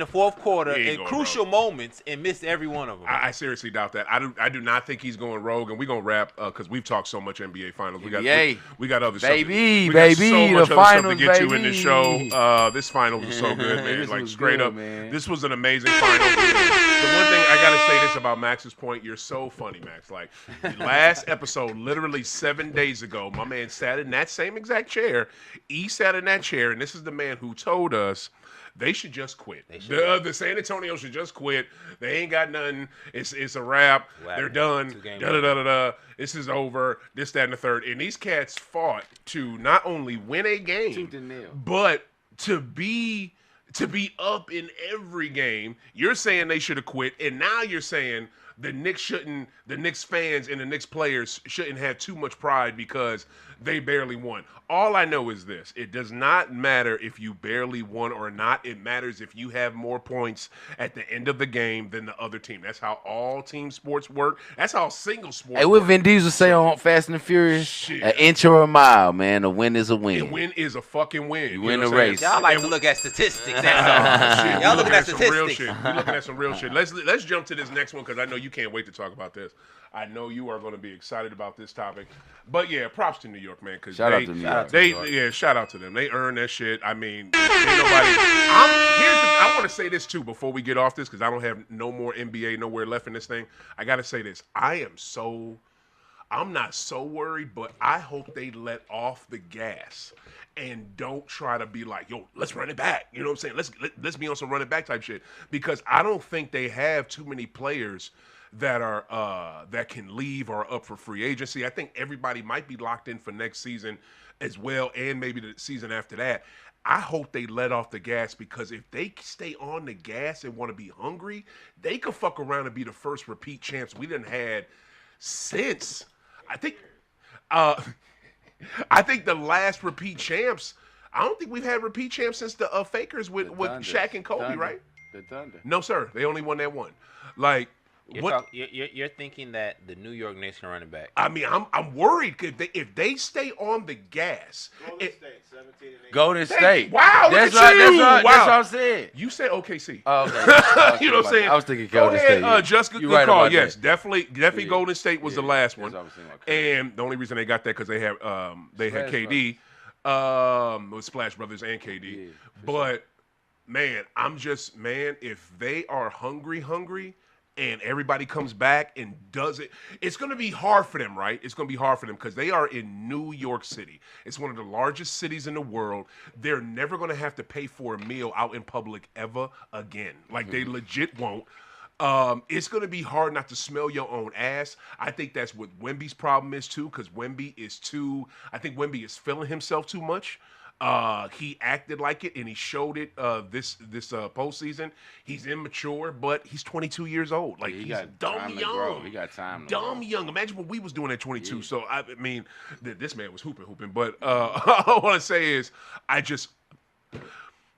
Speaker 2: fourth quarter
Speaker 1: He ain't
Speaker 2: in
Speaker 1: going
Speaker 2: crucial moments and missed every one of them.
Speaker 1: I seriously doubt that. I do not think he's going rogue, and we're gonna wrap because we've talked so much NBA Finals. We got
Speaker 3: NBA.
Speaker 1: we got other
Speaker 3: Baby,
Speaker 1: stuff. We got
Speaker 3: baby,
Speaker 1: so much
Speaker 3: the
Speaker 1: other stuff
Speaker 3: finals,
Speaker 1: to get to in
Speaker 3: baby.
Speaker 1: this show. This finals was so good, man.
Speaker 3: This
Speaker 1: like
Speaker 3: was
Speaker 1: straight
Speaker 3: good,
Speaker 1: up,
Speaker 3: man.
Speaker 1: this was an amazing final. The one thing I gotta say this about Max's point, you're so funny, Max. Like the last episode, literally 7 days ago, my man sat in that same exact chair. E sat in that chair, and this is the man who told us. They should just quit. The San Antonio should just quit. They ain't got nothing. It's a wrap.
Speaker 2: Wrap.
Speaker 1: They're done.
Speaker 2: 2 games.
Speaker 1: Da da da da da. This is over. This, that, and the third. And these cats fought to not only win a game,
Speaker 3: Tooth and nail.
Speaker 1: but to be up in every game. You're saying they should have quit, and now you're saying the Knicks fans and the Knicks players shouldn't have too much pride because they barely won. All I know is this. It does not matter if you barely won or not. It matters if you have more points at the end of the game than the other team. That's how all team sports work. That's how single sports
Speaker 3: Hey, what
Speaker 1: work.
Speaker 3: Vin Diesel say on Fast and the Furious?
Speaker 1: Shit.
Speaker 3: An inch or a mile, man. A win is a
Speaker 1: A
Speaker 3: win.
Speaker 1: win is a fucking win.
Speaker 3: You win
Speaker 1: know
Speaker 3: the
Speaker 1: what I'm
Speaker 3: race.
Speaker 1: saying?
Speaker 2: Y'all like
Speaker 1: And
Speaker 2: to look at statistics.
Speaker 1: Shit,
Speaker 2: That's all.
Speaker 1: we
Speaker 2: Y'all looking at
Speaker 1: some real
Speaker 2: statistics.
Speaker 1: shit. We looking at some real shit. Let's jump to this next one because I know you can't wait to talk about this. I know you are going to be excited about this topic. But yeah, props to New York, man. Because
Speaker 3: Shout out to New York.
Speaker 1: shout out to them. They earned that shit. I mean, ain't nobody. I want to say this too before we get off this because I don't have no more NBA nowhere left in this thing. I got to say this. I'm not so worried, but I hope they let off the gas and don't try to be like, yo, let's run it back. You know what I'm saying? Let's be on some run it back type shit because I don't think they have too many players that can leave or are up for free agency. I think everybody might be locked in for next season as well, and maybe the season after that. I hope they let off the gas, because if they stay on the gas and want to be hungry, they could fuck around and be the first repeat champs we done had since. I think I think the last repeat champs. I don't think we've had repeat champs since the Fakers with Shaq and Kobe, right?
Speaker 3: The Thunder.
Speaker 1: No, sir. They only won that one. Like,
Speaker 2: You're thinking that the New York Knicks can run it back.
Speaker 1: I mean, I'm worried if they stay on the gas.
Speaker 4: Golden State, 17 and 18.
Speaker 3: Golden State.
Speaker 1: Wow,
Speaker 3: that's
Speaker 1: look at you.
Speaker 3: That's
Speaker 1: Wow.
Speaker 3: what I'm saying.
Speaker 1: You said OKC.
Speaker 3: Oh, okay.
Speaker 1: You know what I'm saying?
Speaker 3: I was thinking
Speaker 1: Go
Speaker 3: Golden
Speaker 1: ahead,
Speaker 3: State.
Speaker 1: just good
Speaker 3: You're right
Speaker 1: call.
Speaker 3: about
Speaker 1: Yes,
Speaker 3: that.
Speaker 1: definitely.
Speaker 3: Yeah.
Speaker 1: Golden State was the last one,
Speaker 3: That's what I was thinking. Okay.
Speaker 1: and the only reason they got that because they had
Speaker 3: Splash
Speaker 1: KD, with Splash Brothers and KD.
Speaker 3: Yeah,
Speaker 1: but man, if they are hungry. And everybody comes back and does it. It's going to be hard for them, right? It's going to be hard for them because they are in New York City. It's one of the largest cities in the world. They're never going to have to pay for a meal out in public ever again. Like, they legit won't. It's going to be hard not to smell your own ass. I think that's what Wemby's problem is, too, because I think Wemby is feeling himself too much. He acted like it, and he showed it this postseason. He's immature, but he's 22 years old. Like, he's dumb young.
Speaker 3: He got time.
Speaker 1: Dumb young. Imagine what we was doing at 22. Yeah. So I mean, this man was hooping. But all I want to say is,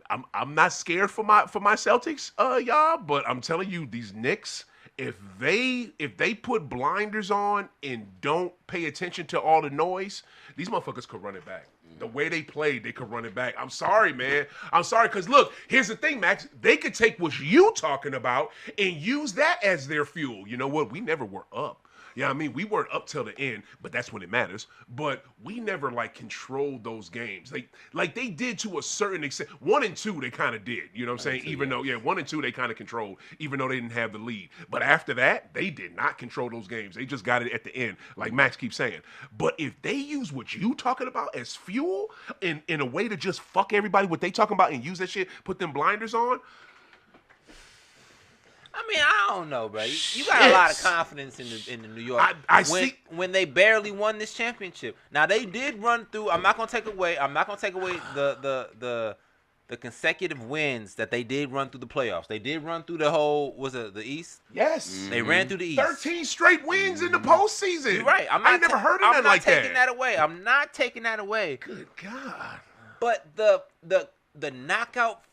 Speaker 1: I'm not scared for my Celtics, y'all. But I'm telling you, these Knicks, if they put blinders on and don't pay attention to all the noise, these motherfuckers could run it back. The way they played, they could run it back. I'm sorry, man. I'm sorry, because look, here's the thing, Max. They could take what you talking about and use that as their fuel. You know what? We never were up. Yeah, I mean, we weren't up till the end, but that's when it matters. But we never, controlled those games. Like they did to a certain extent. 1 and 2, they kind of did. You know what I'm saying? Even though, 1 and 2, they kind of controlled, even though they didn't have the lead. But after that, they did not control those games. They just got it at the end, like Max keeps saying. But if they use what you talking about as fuel in a way to just fuck everybody, what they talking about, and use that shit, put them blinders on,
Speaker 2: I mean, I don't know, bro. You got a lot of confidence in the New York. When they barely won this championship. Now they did run through. I'm not gonna take away the consecutive wins that they did run through the playoffs. They did run through the whole. Was it the East?
Speaker 1: Yes.
Speaker 3: Mm-hmm.
Speaker 2: They ran through the East.
Speaker 1: 13 straight wins in the postseason.
Speaker 2: You're right.
Speaker 1: I ain't never heard of nothing like that.
Speaker 2: I'm not taking that away. I'm not taking that away.
Speaker 1: Good God.
Speaker 2: But the knockout.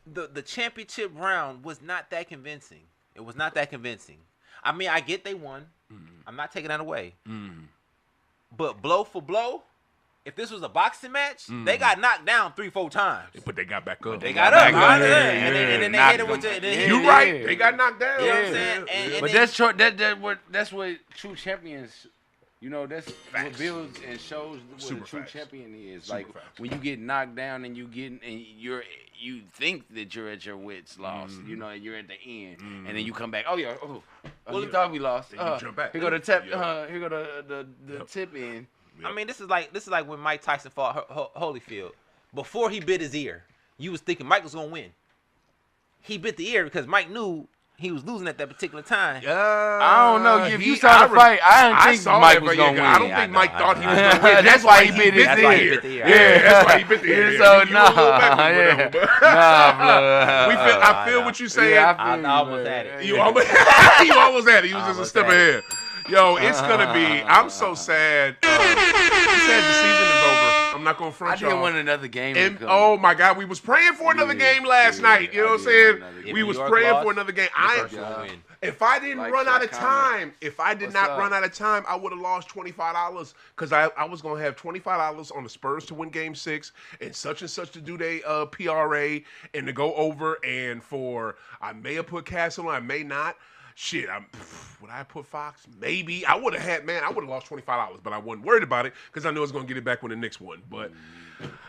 Speaker 2: The championship round was not that convincing. It was not that convincing. I mean, I get they won. I'm not taking that away. But blow for blow, if this was a boxing match, they got knocked down 3-4 times.
Speaker 1: But they got back up.
Speaker 2: They got up. And then they hit it with
Speaker 1: You're right. They got knocked down.
Speaker 2: You know what I'm saying?
Speaker 3: But that's true. That's what true champions. You know, that's what builds and shows what a true champion is. Like when you get knocked down and you think that you're at your wits lost. You know, and you're at the end, and then you come back. Oh yeah. Well, you thought we lost.
Speaker 1: Then you jump back.
Speaker 3: Here go the tip. Here go the tip in.
Speaker 2: I mean, this is like when Mike Tyson fought Holyfield. Before he bit his ear, you was thinking Mike was gonna win. He bit the ear because Mike knew he was losing at that particular time.
Speaker 3: I don't know. If you saw the fight, I didn't think Mike was going to win.
Speaker 1: I don't think Mike thought he was going to win. That's why he bit his ear. Yeah, that's why he bit the ear.
Speaker 3: So,
Speaker 1: nah,
Speaker 3: bro.
Speaker 1: I feel what you're saying.
Speaker 2: I almost had it.
Speaker 1: You almost had it. He was just a step ahead. Yo, it's going to be, I'm so sad. I'm sad the season is over. I'm not going to front y'all.
Speaker 3: I didn't want another game.
Speaker 1: And, oh, my God. We was praying for another game last night. You know what I'm saying? We was praying for another game. If I didn't run out of time, run out of time, I would have lost $25 because I was going to have $25 on the Spurs to win Game 6 and such to do their PRA and to go over. And I may have put Castle on, I may not. Shit, would I put Fox? Maybe. I would have lost $25, but I wasn't worried about it because I knew I was going to get it back when the Knicks won. But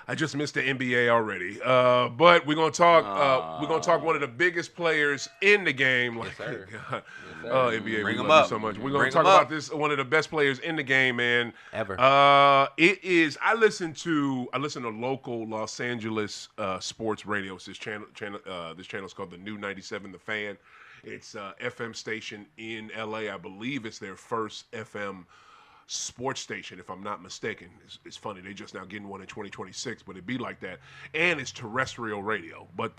Speaker 1: I just missed the NBA already. But we're going to talk one of the biggest players in the game. Like, God. NBA, we love you so much. We're going to talk about this, one of the best players in the game, man.
Speaker 2: Ever.
Speaker 1: It is, I listen to local Los Angeles sports radio. This channel is called the New 97 The Fan. It's a FM station in LA. I believe it's their first FM sports station, if I'm not mistaken. It's funny, they just now getting one in 2026, but it'd be like that. And it's terrestrial radio. But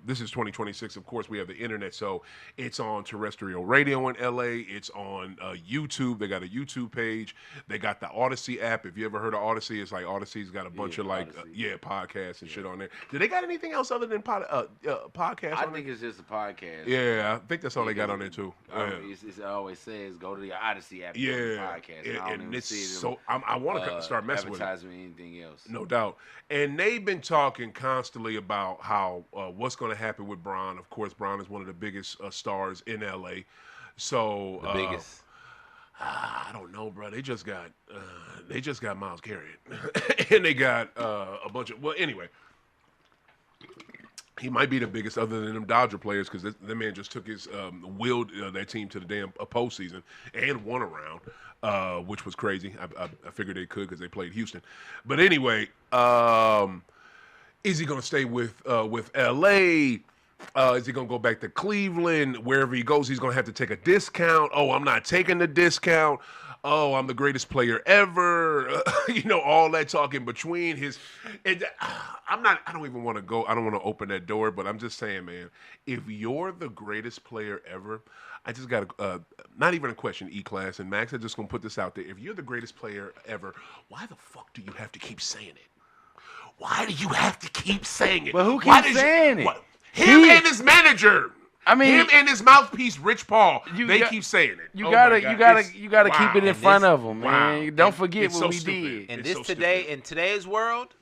Speaker 1: this is 2026. Of course, we have the internet, so it's on terrestrial radio in LA. It's on YouTube. They got a YouTube page. They got the Odyssey app. If you ever heard of Odyssey, it's like Odyssey's got a bunch of like podcasts and shit on there. Do they got anything else other than podcasts?
Speaker 3: I think it's just a podcast.
Speaker 1: Yeah, I think that's all they got on there too.
Speaker 3: It always says go to the Odyssey app.
Speaker 1: Yeah,
Speaker 3: podcast.
Speaker 1: and it's so I want to start messing with it.
Speaker 3: Advertisement, anything else?
Speaker 1: No doubt. And they've been talking constantly about how what's going to happen with Bron. Of course, Bron is one of the biggest stars in LA. So
Speaker 2: The biggest.
Speaker 1: I don't know, bro. They just got Myles Garrett, and they got a bunch of. Well, anyway. He might be the biggest other than them Dodger players because the man just took his willed that team to the damn postseason and won a round, which was crazy. I figured they could because they played Houston. But anyway, is he going to stay with L.A.? Is he going to go back to Cleveland? Wherever he goes, he's going to have to take a discount. Oh, I'm not taking the discount. Oh, I'm the greatest player ever. All that talk in between his. I don't even want to go. I don't want to open that door, but I'm just saying, man, if you're the greatest player ever, I just got to, not even a question, E-Class and Max, I'm just going to put this out there. If you're the greatest player ever, why the fuck do you have to keep saying it? Why do you have to keep saying it?
Speaker 3: But who keeps saying it?
Speaker 1: Him and his manager.
Speaker 3: I mean,
Speaker 1: him and his mouthpiece, Rich Paul. They keep saying it.
Speaker 3: You gotta keep it in front of them, man.
Speaker 1: Wow.
Speaker 3: Don't forget what we
Speaker 1: stupid.
Speaker 3: did.
Speaker 2: And
Speaker 1: It's
Speaker 2: this
Speaker 1: so
Speaker 2: today,
Speaker 1: stupid.
Speaker 2: in today's world,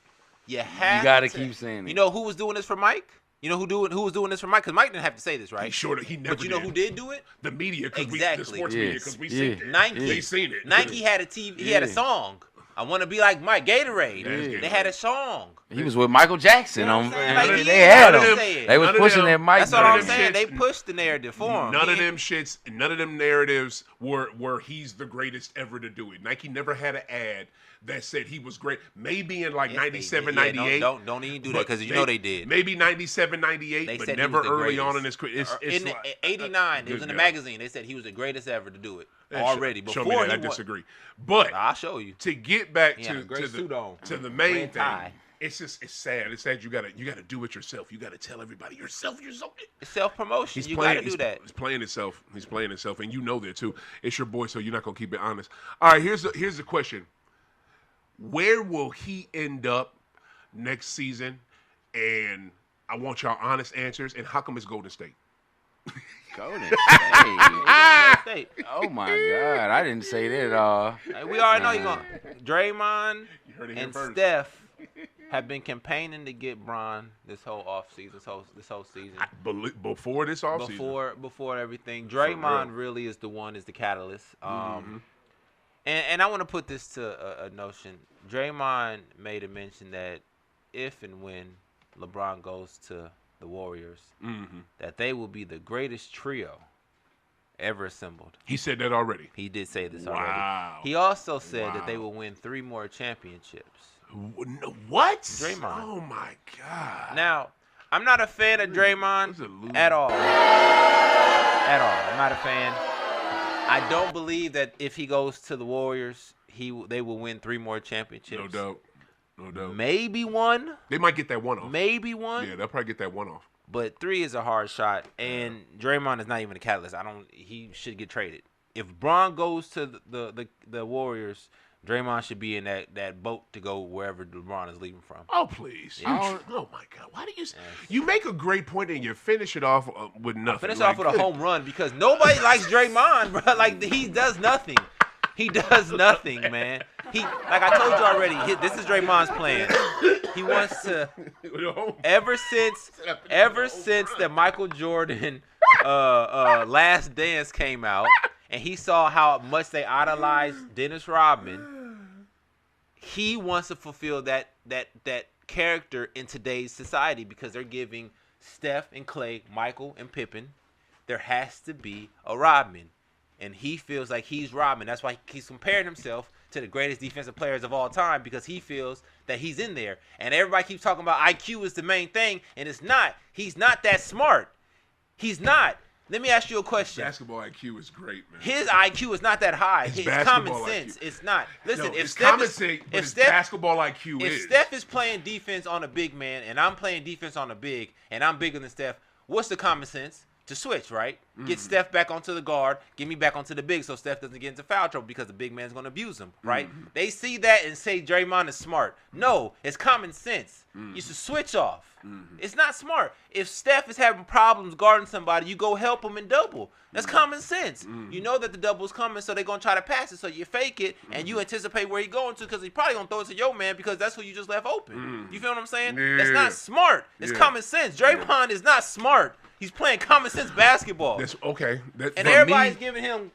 Speaker 2: you
Speaker 3: gotta keep saying it.
Speaker 2: You know who was doing this for Mike? You know who was doing this for Mike? Because Mike didn't have to say this, right?
Speaker 1: He never.
Speaker 2: But you know who did do it?
Speaker 1: The media,
Speaker 2: Exactly.
Speaker 1: the sports media, because we seen it.
Speaker 2: Nike.
Speaker 1: They seen it.
Speaker 2: Nike had a TV. He had a song. I want to be like Mike. Gatorade.
Speaker 1: Yeah.
Speaker 2: They had a song.
Speaker 3: He was with Michael Jackson
Speaker 2: You know what
Speaker 3: on.
Speaker 2: I'm saying? Like,
Speaker 3: They had
Speaker 2: none of
Speaker 3: him.
Speaker 2: them-
Speaker 3: They was
Speaker 1: none of
Speaker 3: pushing
Speaker 1: them-
Speaker 3: that mic.
Speaker 2: That's all
Speaker 1: None
Speaker 2: I'm
Speaker 1: of them
Speaker 2: saying. They
Speaker 1: shits-
Speaker 2: pushed the narrative for him.
Speaker 1: None of them shits, none of them narratives were he's the greatest ever to do it. Nike never had an ad that said he was great. Maybe in like
Speaker 2: Yes, they
Speaker 1: 97,
Speaker 2: did. Yeah,
Speaker 1: 98.
Speaker 2: don't even do that because you know they did.
Speaker 1: Maybe 97, 98,
Speaker 2: They
Speaker 1: but
Speaker 2: said he
Speaker 1: never
Speaker 2: was the
Speaker 1: early on in
Speaker 2: greatest.
Speaker 1: his career. It's
Speaker 2: In
Speaker 1: like,
Speaker 2: 89, it was
Speaker 1: good
Speaker 2: in the
Speaker 1: God.
Speaker 2: magazine. They said he was the greatest ever to do it
Speaker 1: Hey,
Speaker 2: already.
Speaker 1: show
Speaker 2: Before
Speaker 1: me that.
Speaker 2: he
Speaker 1: I
Speaker 2: won.
Speaker 1: disagree. But
Speaker 2: I'll show you.
Speaker 1: to get back
Speaker 2: He had a great
Speaker 1: to
Speaker 2: suit on.
Speaker 1: the main
Speaker 2: Red
Speaker 1: thing,
Speaker 2: tie.
Speaker 1: it's sad. It's sad. You gotta do it yourself. You gotta tell everybody yourself. You're so.
Speaker 2: It's self-promotion.
Speaker 1: He's
Speaker 2: You
Speaker 1: playing.
Speaker 2: got to do that.
Speaker 1: He's playing himself. He's playing himself, and you know that too. It's your boy, so you're not gonna keep it honest. All right, here's the question: where will he end up next season? And I want y'all honest answers. And how come it's Golden State?
Speaker 3: Golden State.
Speaker 2: State.
Speaker 3: Oh my God, I didn't say that at all.
Speaker 2: Like, we already know you're going. Draymond
Speaker 1: You heard it here
Speaker 2: and
Speaker 1: first.
Speaker 2: Steph have been campaigning to get Bron this whole offseason, this whole season.
Speaker 1: Before this offseason.
Speaker 2: Before everything,
Speaker 1: real.
Speaker 2: Draymond really is the catalyst. And I want to put this to a notion. Draymond made a mention that if and when LeBron goes to the Warriors, that they will be the greatest trio ever assembled.
Speaker 1: He said that already.
Speaker 2: He did say this
Speaker 1: Wow.
Speaker 2: already. He also said that they
Speaker 1: Wow.
Speaker 2: will win 3 more championships.
Speaker 1: What?
Speaker 2: Draymond.
Speaker 1: Oh my God.
Speaker 2: Now, I'm not a fan of Draymond
Speaker 1: He's a loser.
Speaker 2: at all. At all. I'm not a fan. I don't believe that if he goes to the Warriors, they will win 3 more championships.
Speaker 1: No doubt. No doubt.
Speaker 2: Maybe 1.
Speaker 1: They might get that one off.
Speaker 2: Maybe 1.
Speaker 1: Yeah, they'll probably get that one off.
Speaker 2: But 3 is a hard shot, and Draymond is not even a catalyst. He should get traded. If Bron goes to the Warriors, Draymond should be in that boat to go wherever LeBron is leaving from.
Speaker 1: Oh, please. Oh, my God. Why do you... You make a great point and you finish it off with nothing.
Speaker 2: Finish off with a home run because nobody likes Draymond, bro. Like, he does nothing. He does nothing, man. Like I told you already, this is Draymond's plan. He wants to... Ever since the Michael Jordan Last Dance came out, and he saw how much they idolized Dennis Rodman, he wants to fulfill that character in today's society because they're giving Steph and Clay, Michael and Pippen. There has to be a Rodman, and he feels like he's Rodman. That's why he's comparing himself to the greatest defensive players of all time because he feels that he's in there. And everybody keeps talking about IQ is the main thing, and it's not. He's not that smart. He's not. Let me ask you a question.
Speaker 1: Basketball IQ is great, man.
Speaker 2: His IQ is not that high.
Speaker 1: His
Speaker 2: His common
Speaker 1: basketball
Speaker 2: sense.
Speaker 1: IQ.
Speaker 2: It's not. Listen,
Speaker 1: No,
Speaker 2: if
Speaker 1: it's
Speaker 2: Steph
Speaker 1: common
Speaker 2: is,
Speaker 1: sense, but
Speaker 2: if
Speaker 1: his
Speaker 2: Steph,
Speaker 1: basketball IQ
Speaker 2: if
Speaker 1: is.
Speaker 2: Steph is playing defense on a big man and I'm playing defense on a big and I'm bigger than Steph, what's the common sense? To switch, right? Get Steph back onto the guard, get me back onto the big so Steph doesn't get into foul trouble because the big man's going to abuse him, right? They see that and say Draymond is smart. No, it's common sense. You should switch off. It's not smart. If Steph is having problems guarding somebody, you go help him and double. That's common sense. You know that the double's coming, so they're going to try to pass it, so you fake it, and you anticipate where he's going to because he's probably going to throw it to your man because that's who you just left open. You feel what I'm saying? That's not smart. It's common sense. Draymond is not smart. He's playing common sense basketball.
Speaker 1: That's okay.
Speaker 2: And everybody's giving him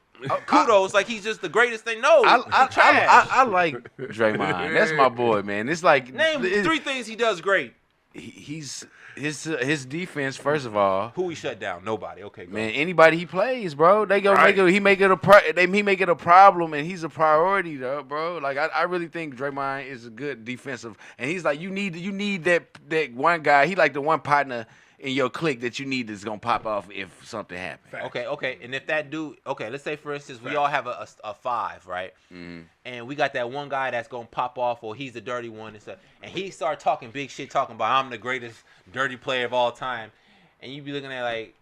Speaker 2: kudos like he's just the greatest thing. No,
Speaker 3: I like Draymond. That's my boy, man. It's like
Speaker 2: name 3 things he does great.
Speaker 3: He's his defense. First of all,
Speaker 2: who he shut down? Nobody. Okay, go.
Speaker 3: Man, anybody he plays, bro, they gonna
Speaker 1: Right.
Speaker 3: he make it a problem, and he's a priority, though, bro. Like I really think Draymond is a good defensive, and he's like you need that one guy. He like the one partner in your clique that you need that's gonna pop off if something happens.
Speaker 2: Okay. And if that dude, let's say for instance, we all have a 5, right? And we got that one guy that's gonna pop off, or he's the dirty one and stuff, and he start talking big shit, talking about I'm the greatest dirty player of all time, and you be looking at like,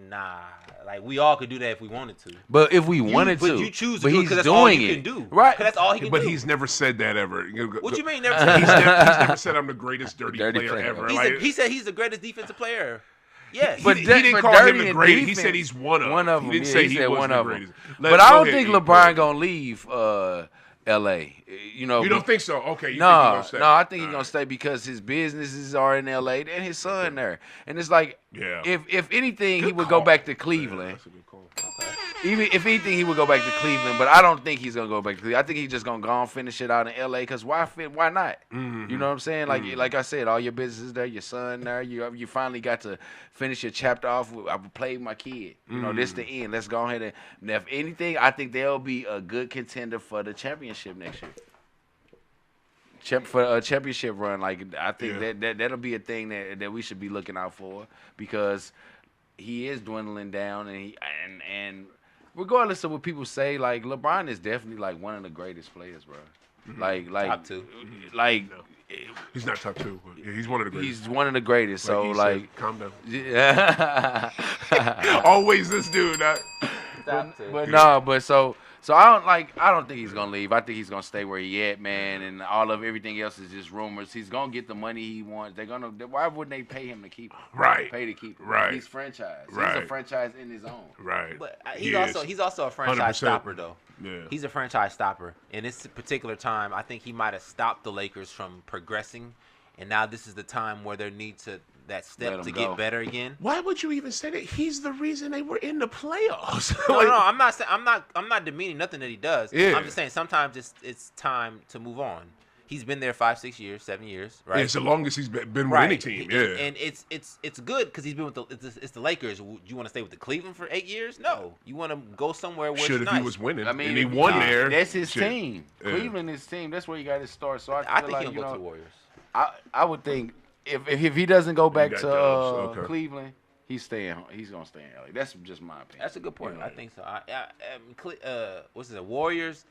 Speaker 2: nah, like we all could do that if we wanted to.
Speaker 3: But if we wanted to,
Speaker 2: but you choose to
Speaker 3: but
Speaker 2: do it
Speaker 3: he's
Speaker 2: because that's all
Speaker 3: doing
Speaker 2: you
Speaker 3: it.
Speaker 2: can do,
Speaker 3: Right?
Speaker 2: 'Cause that's all he can
Speaker 1: But
Speaker 2: do.
Speaker 1: he's never said that ever.
Speaker 2: What you mean never said?
Speaker 1: He's never said I'm the greatest dirty
Speaker 3: Dirty
Speaker 1: player
Speaker 3: player.
Speaker 1: ever.
Speaker 2: He said he's the greatest defensive player. Yes.
Speaker 3: But
Speaker 1: he didn't
Speaker 3: but
Speaker 1: call him
Speaker 3: dirty
Speaker 1: the
Speaker 3: in
Speaker 1: greatest. He
Speaker 3: defense-
Speaker 1: said he's one of them.
Speaker 3: One of them.
Speaker 1: He didn't
Speaker 3: Yeah,
Speaker 1: say
Speaker 3: he
Speaker 1: he
Speaker 3: said
Speaker 1: was
Speaker 3: one
Speaker 1: the
Speaker 3: of them.
Speaker 1: greatest.
Speaker 3: But I
Speaker 1: Go
Speaker 3: don't
Speaker 1: ahead,
Speaker 3: think
Speaker 1: E.
Speaker 3: LeBron gonna leave L.A. You know,
Speaker 1: You don't think so? Okay. You think he
Speaker 3: No,
Speaker 1: gonna stay?
Speaker 3: I think he's
Speaker 1: All
Speaker 3: gonna
Speaker 1: right.
Speaker 3: stay because his businesses are in L.A. and his son there, and it's like,
Speaker 1: Yeah.
Speaker 3: if anything, he
Speaker 1: Good
Speaker 3: would
Speaker 1: call.
Speaker 3: go back to
Speaker 1: Yeah,
Speaker 3: Cleveland.
Speaker 1: that's a good call.
Speaker 3: Even if anything, he would go back to Cleveland, but I don't think he's gonna go back to Cleveland. I think he's just gonna go and finish it out in L.A. Because why not?
Speaker 1: Mm-hmm.
Speaker 3: You know what I'm saying? Like I said, all your business there, your son there. You finally got to finish your chapter off. I played my kid. You know, this the end. Let's go ahead and if anything, I think they'll be a good contender for the championship next year. For a championship run, like I think that'll be a thing that we should be looking out for because he is dwindling down and regardless of what people say, like LeBron is definitely like one of the greatest players, bro. Like
Speaker 2: Top 2.
Speaker 3: like
Speaker 1: He's not top 2, but yeah, he's one of the greatest.
Speaker 3: he's one of the greatest. So
Speaker 1: he
Speaker 3: like,
Speaker 1: said, calm down.
Speaker 3: yeah.
Speaker 1: Always this dude.
Speaker 3: but so I don't think he's gonna leave. I think he's gonna stay where he at, man. And everything else is just rumors. He's gonna get the money he wants. Why wouldn't they pay him to keep him?
Speaker 1: Right.
Speaker 3: Pay to keep him.
Speaker 1: Right.
Speaker 3: He's franchise. He's
Speaker 1: Right.
Speaker 3: a franchise in his own.
Speaker 1: Right.
Speaker 2: But
Speaker 1: He
Speaker 2: he's also a franchise
Speaker 1: 100%.
Speaker 2: stopper though.
Speaker 1: Yeah.
Speaker 2: He's a franchise stopper. In this particular time, I think he might have stopped the Lakers from progressing, and now this is the time where there needs that step
Speaker 3: Let
Speaker 2: to
Speaker 3: him
Speaker 2: get
Speaker 3: go.
Speaker 2: better again.
Speaker 1: Why would you even say that? He's the reason they were in the playoffs.
Speaker 2: No, I'm not saying I'm not demeaning nothing that he does.
Speaker 1: Yeah.
Speaker 2: I'm just saying sometimes it's time to move on. He's been there 5, 6 years, 7 years, right?
Speaker 1: It's the longest he's been with any team. Yeah.
Speaker 2: And it's good because he's been with it's the Lakers. You want to stay with the Cleveland for 8 years? No, you want to go somewhere where
Speaker 1: Should
Speaker 2: it's
Speaker 1: if
Speaker 2: nice.
Speaker 1: he was winning.
Speaker 3: I mean,
Speaker 1: and he won there.
Speaker 3: That's his
Speaker 1: shit.
Speaker 3: team.
Speaker 1: Yeah.
Speaker 3: Cleveland is his team. That's where you got to start. So
Speaker 2: I
Speaker 3: feel
Speaker 2: think
Speaker 3: like,
Speaker 2: he'll go to the Warriors.
Speaker 3: I would think if he doesn't go back
Speaker 1: got
Speaker 3: to
Speaker 1: Dubs, okay.
Speaker 3: Cleveland, he's gonna stay in LA. That's just my opinion.
Speaker 2: That's a good point.
Speaker 3: You know?
Speaker 2: I think so. What's it? Warriors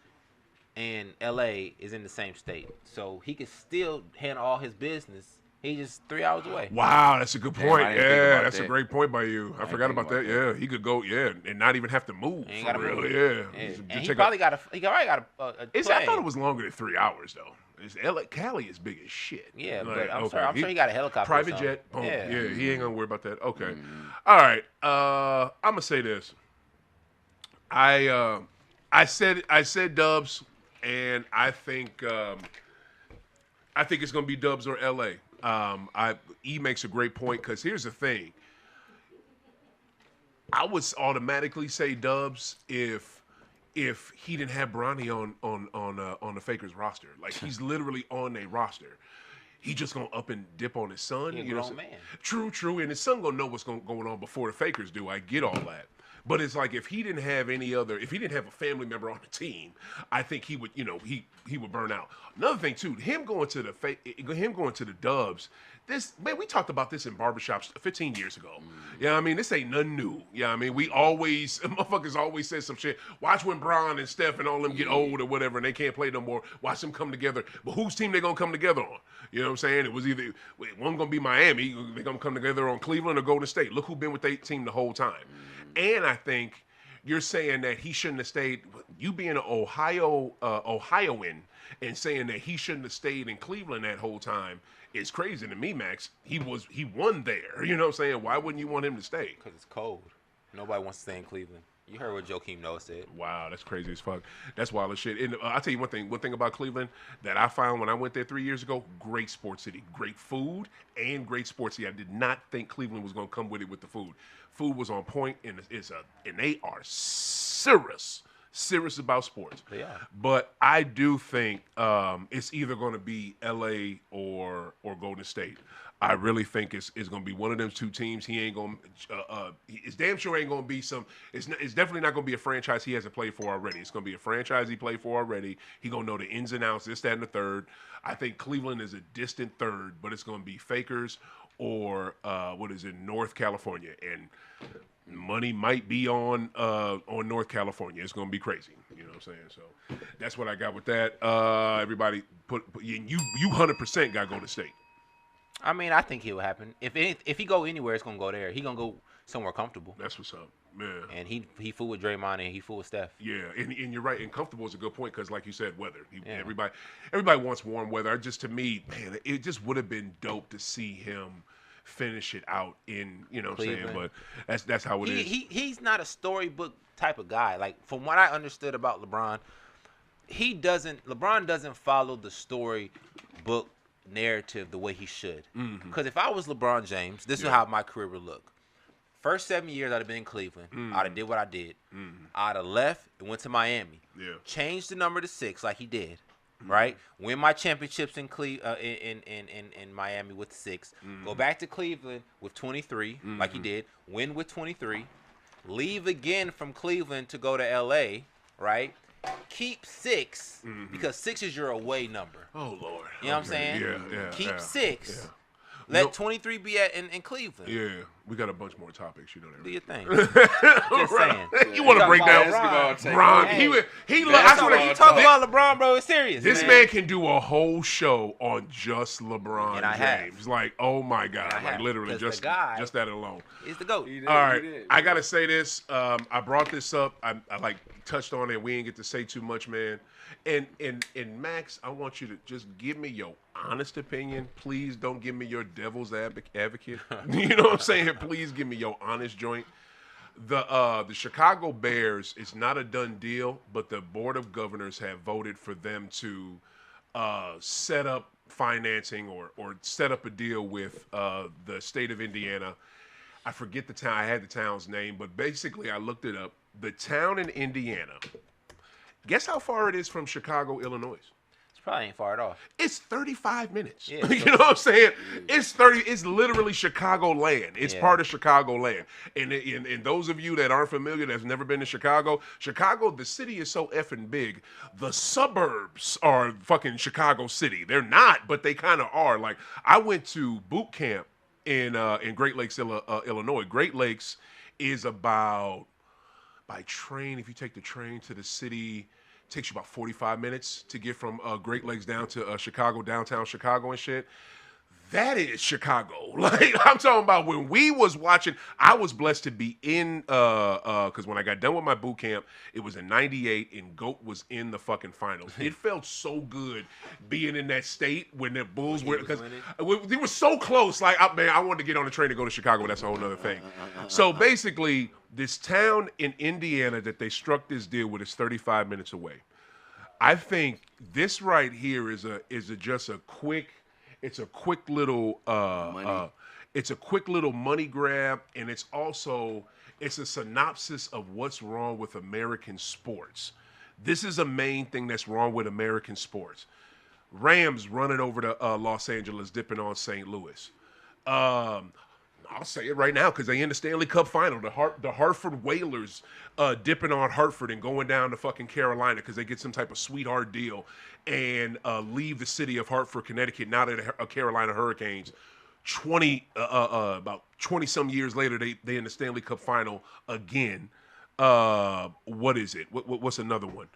Speaker 2: and LA is in the same state, so he can still handle all his business. He's just 3 hours away.
Speaker 1: Wow, that's a good
Speaker 3: Damn,
Speaker 1: point.
Speaker 3: I didn't think
Speaker 1: Yeah,
Speaker 3: about
Speaker 1: that's a
Speaker 3: that.
Speaker 1: great point by you. I forgot
Speaker 3: think
Speaker 1: about that.
Speaker 3: about
Speaker 1: Yeah, he could go. Yeah, and not even have to move.
Speaker 2: Ain't
Speaker 1: For
Speaker 2: gotta
Speaker 1: real.
Speaker 2: move.
Speaker 1: Yeah.
Speaker 2: And
Speaker 1: Just
Speaker 2: he
Speaker 1: take
Speaker 2: probably got a
Speaker 1: I
Speaker 2: plane.
Speaker 1: thought it was longer than 3 hours though. It's LA, Cali is big as shit.
Speaker 2: Yeah,
Speaker 1: Like,
Speaker 2: but I'm
Speaker 1: okay,
Speaker 2: sure he got a helicopter. or
Speaker 1: private
Speaker 2: something.
Speaker 1: jet. Boom.
Speaker 2: Yeah.
Speaker 1: Yeah, he ain't gonna worry about that. Okay. All right. I'm gonna say this. I said Dubs, and I think it's gonna be Dubs or LA. E makes a great point because here's the thing. I would automatically say Dubs if he didn't have Bronny on the Fakers roster. Like he's literally on a roster. He just gonna up and dip on his son.
Speaker 2: He a
Speaker 1: you know
Speaker 2: grown
Speaker 1: what I'm saying?
Speaker 2: man.
Speaker 1: True, and his son gonna know what's going on before the Fakers do. I get all that. But it's like if he didn't have a family member on the team, I think he would, he would burn out. Another thing too, him going to the Dubs. This man, we talked about this in barbershops 15 years ago. Yeah, I mean, this ain't nothing new. Yeah, I mean, motherfuckers always said some shit. Watch when Bron and Steph and all them get old or whatever, and they can't play no more. Watch them come together. But whose team they gonna come together on? You know what I'm saying? It was either one gonna be Miami. They gonna come together on Cleveland or Golden State. Look who been with their team the whole time. And I think you're saying that he shouldn't have stayed. You being an Ohioan and saying that he shouldn't have stayed in Cleveland that whole time is crazy to me, Max. He won there. You know what I'm saying? Why wouldn't you want him to stay?
Speaker 2: Because it's cold. Nobody wants to stay in Cleveland. You heard what Joakim Noah said.
Speaker 1: Wow, that's crazy as fuck. That's wild as shit. And I'll tell you one thing about Cleveland that I found when I went there 3 years ago, great sports city. Great food and great sports city. I did not think Cleveland was going to come with it with the food. Food was on point, and they are serious about sports.
Speaker 2: They are.
Speaker 1: But I do think it's either going to be L.A. or Golden State. I really think it's going to be one of them two teams. He ain't going to it's damn sure ain't going to be it's definitely not going to be a franchise he hasn't played for already. It's going to be a franchise he played for already. He going to know the ins and outs, this, that, and the third. I think Cleveland is a distant third, but it's going to be Fakers or North California. And money might be on North California. It's going to be crazy. You know what I'm saying? So that's what I got with that. Everybody you 100% got to go to State.
Speaker 2: I mean, I think it will happen. If he go anywhere, it's gonna go there. He gonna go somewhere comfortable.
Speaker 1: That's what's up, man.
Speaker 2: And he fool with Draymond and he fool with Steph.
Speaker 1: Yeah, and you're right. And comfortable is a good point because, like you said, weather. Everybody wants warm weather. Just to me, man, it just would have been dope to see him finish it out in, you know what I'm saying? But that's how it is.
Speaker 2: He's not a storybook type of guy. Like, from what I understood about LeBron, LeBron doesn't follow the storybook narrative the way he should. Because if I was LeBron James, this is how my career would look. First 7 years I'd have been in Cleveland. I'd have did what I did. I'd have left and went to Miami.
Speaker 1: Yeah.
Speaker 2: Changed the number to 6 like he did. Right? Win my championships in Miami with 6. Go back to Cleveland with 23 like he did. Win with 23. Leave again from Cleveland to go to LA, right? Keep 6 because 6 is your away number.
Speaker 1: Oh Lord.
Speaker 2: You know what I'm saying?
Speaker 1: Yeah.
Speaker 2: Keep 6.
Speaker 1: Yeah.
Speaker 2: Let 23 be in Cleveland.
Speaker 1: Yeah, we got a bunch more topics. You know that.
Speaker 2: Do your thing.
Speaker 1: Just
Speaker 2: saying.
Speaker 1: You want to break down Bron?
Speaker 2: That's what you talk about LeBron, bro. It's serious.
Speaker 1: This man can do a whole show on just LeBron James. Like, oh my God, like literally just that alone.
Speaker 2: He's the GOAT.
Speaker 1: All right, I gotta say this. I brought this up. I like touched on it. We didn't get to say too much, man. And Max, I want you to just give me your honest opinion. Please don't give me your devil's advocate. You know what I'm saying? Please give me your honest joint. The Chicago Bears, it's not a done deal, but the Board of Governors have voted for them to set up financing or set up a deal with the state of Indiana. I forget the town. I had the town's name, but basically I looked it up. The town in Indiana, guess how far it is from Chicago, Illinois?
Speaker 2: It's probably ain't far at all.
Speaker 1: It's 35 minutes.
Speaker 2: Yeah,
Speaker 1: you know what I'm saying? It's literally Chicago land. It's part of Chicago land. And those of you that aren't familiar, that's never been to Chicago, the city is so effing big. The suburbs are fucking Chicago City. They're not, but they kind of are. Like, I went to boot camp in Great Lakes, Illinois. Great Lakes is about, by train, if you take the train to the city, it takes you about 45 minutes to get from Great Lakes down to Chicago, downtown Chicago and shit. That is Chicago. Like, I'm talking about when we was watching, I was blessed to be in, because when I got done with my boot camp, it was in 98 and GOAT was in the fucking finals. It felt so good being in that state when the Bulls were, because they were so close. Like, I wanted to get on the train to go to Chicago, but that's a whole other thing. So basically, this town in Indiana that they struck this deal with is 35 minutes away. I think this right here is just a quick. It's a quick little money grab, and it's a synopsis of what's wrong with American sports. This is a main thing that's wrong with American sports. Rams running over to Los Angeles, dipping on St. Louis. I'll say it right now because they in the Stanley Cup final. The Hartford Whalers dipping on Hartford and going down to fucking Carolina because they get some type of sweetheart deal and leave the city of Hartford, Connecticut, now that the Carolina Hurricanes. About 20 some years later, they in the Stanley Cup final again. What is it? What's another one?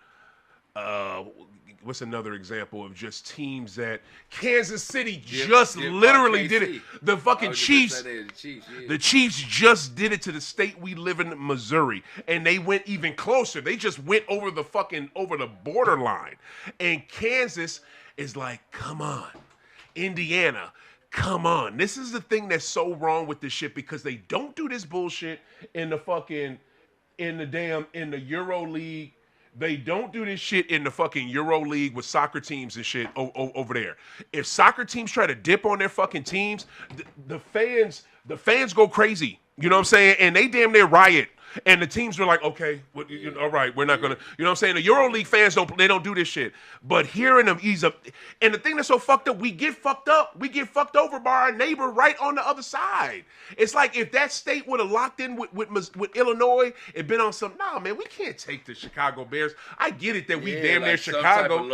Speaker 1: What's another example of just teams that Kansas City just literally did it? The fucking Chiefs. The Chiefs just did it to the state we live in, Missouri, and they went even closer. They just went over the borderline, and Kansas is like, come on, Indiana. Come on. This is the thing that's so wrong with this shit because they don't do this bullshit in the Euro League. They don't do this shit in the fucking Euro League with soccer teams and shit over there. If soccer teams try to dip on their fucking teams, the fans go crazy. You know what I'm saying? And they damn near riot. And the teams were like, okay, all right, we're not gonna, you know what I'm saying? The EuroLeague fans don't do this shit. But hearing him, and the thing that's so fucked up, we get fucked up. We get fucked over by our neighbor right on the other side. It's like if that state would have locked in with Illinois and been on some, nah, man, we can't take the Chicago Bears. I get it that we damn near Chicago. You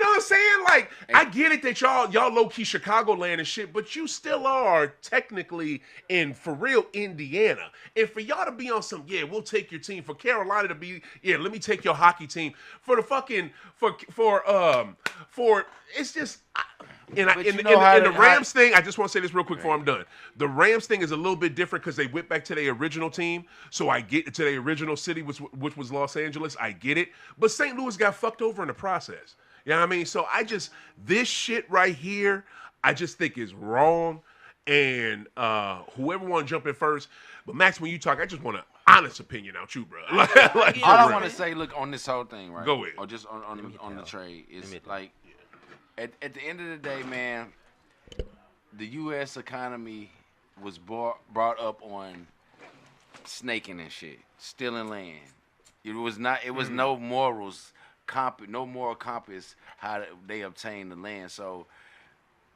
Speaker 1: know what I'm saying? Like, I get it that y'all low key Chicagoland and shit, but you still are technically in for real Indiana. And for y'all to be on some, yeah, we'll take your team. For Carolina to be, yeah, let me take your hockey team. For the fucking, for it's just, in the Rams thing, I just want to say this real quick before I'm done. The Rams thing is a little bit different because they went back to their original team. So I get to their original city, which was Los Angeles. I get it. But St. Louis got fucked over in the process. You know what I mean? So this shit right here, I just think is wrong. And whoever want to jump in first, but Max, when you talk, I just want an honest opinion out you, bro.
Speaker 3: All I want to say, look, on this whole thing, right?
Speaker 1: Go ahead.
Speaker 3: Or just on the trade, is like, at the end of the day, man, the U.S. economy was brought up on snaking and shit, stealing land. It was no morals, no moral compass how they obtained the land. So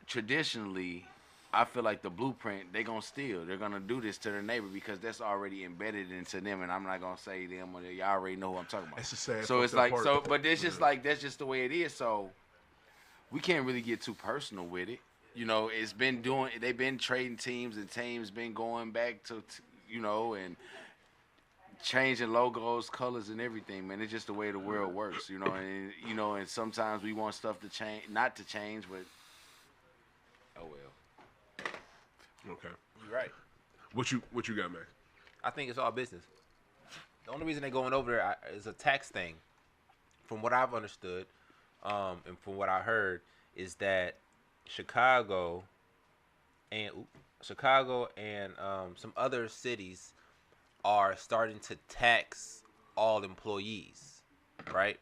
Speaker 3: traditionally, I feel like the blueprint, they're going to steal. They're going to do this to their neighbor because that's already embedded into them, and I'm not going to say them, or y'all already know who I'm talking about.
Speaker 1: That's a sad
Speaker 3: so it's like,
Speaker 1: part.
Speaker 3: But it's just like, that's just the way it is. So we can't really get too personal with it. You know, they've been trading teams, and teams been going back to and changing logos, colors, and everything, man. It's just the way the world works, and sometimes we want stuff to change, not to change, but oh well.
Speaker 1: Okay.
Speaker 2: You're right.
Speaker 1: What you got, man?
Speaker 2: I think it's all business. The only reason they're going over there is a tax thing. From what I've understood, and from what I heard, is that Chicago and some other cities are starting to tax all employees, right?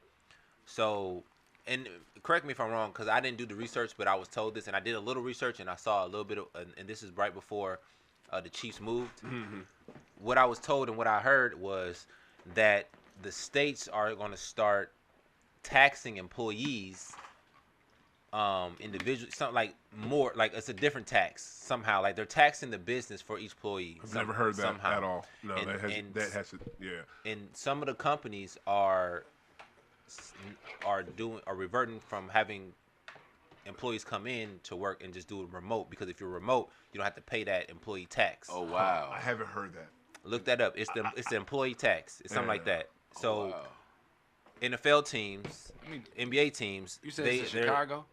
Speaker 2: So, and correct me if I'm wrong, because I didn't do the research, but I was told this, and I did a little research, and I saw a little bit of, and this is right before the Chiefs moved. Mm-hmm. What I was told and what I heard was that the states are going to start taxing employees, individually, something like more, like it's a different tax somehow. Like they're taxing the business for each employee.
Speaker 1: I've never heard that
Speaker 2: somehow.
Speaker 1: at all. No, that has to, yeah.
Speaker 2: And some of the companies are reverting from having employees come in to work and just do it remote, because if you're remote, you don't have to pay that employee tax.
Speaker 3: Oh wow,
Speaker 1: I haven't heard that.
Speaker 2: Look that up. It's the employee tax. It's something like that. So
Speaker 3: wow.
Speaker 2: NFL teams, NBA teams,
Speaker 3: you said it's Chicago?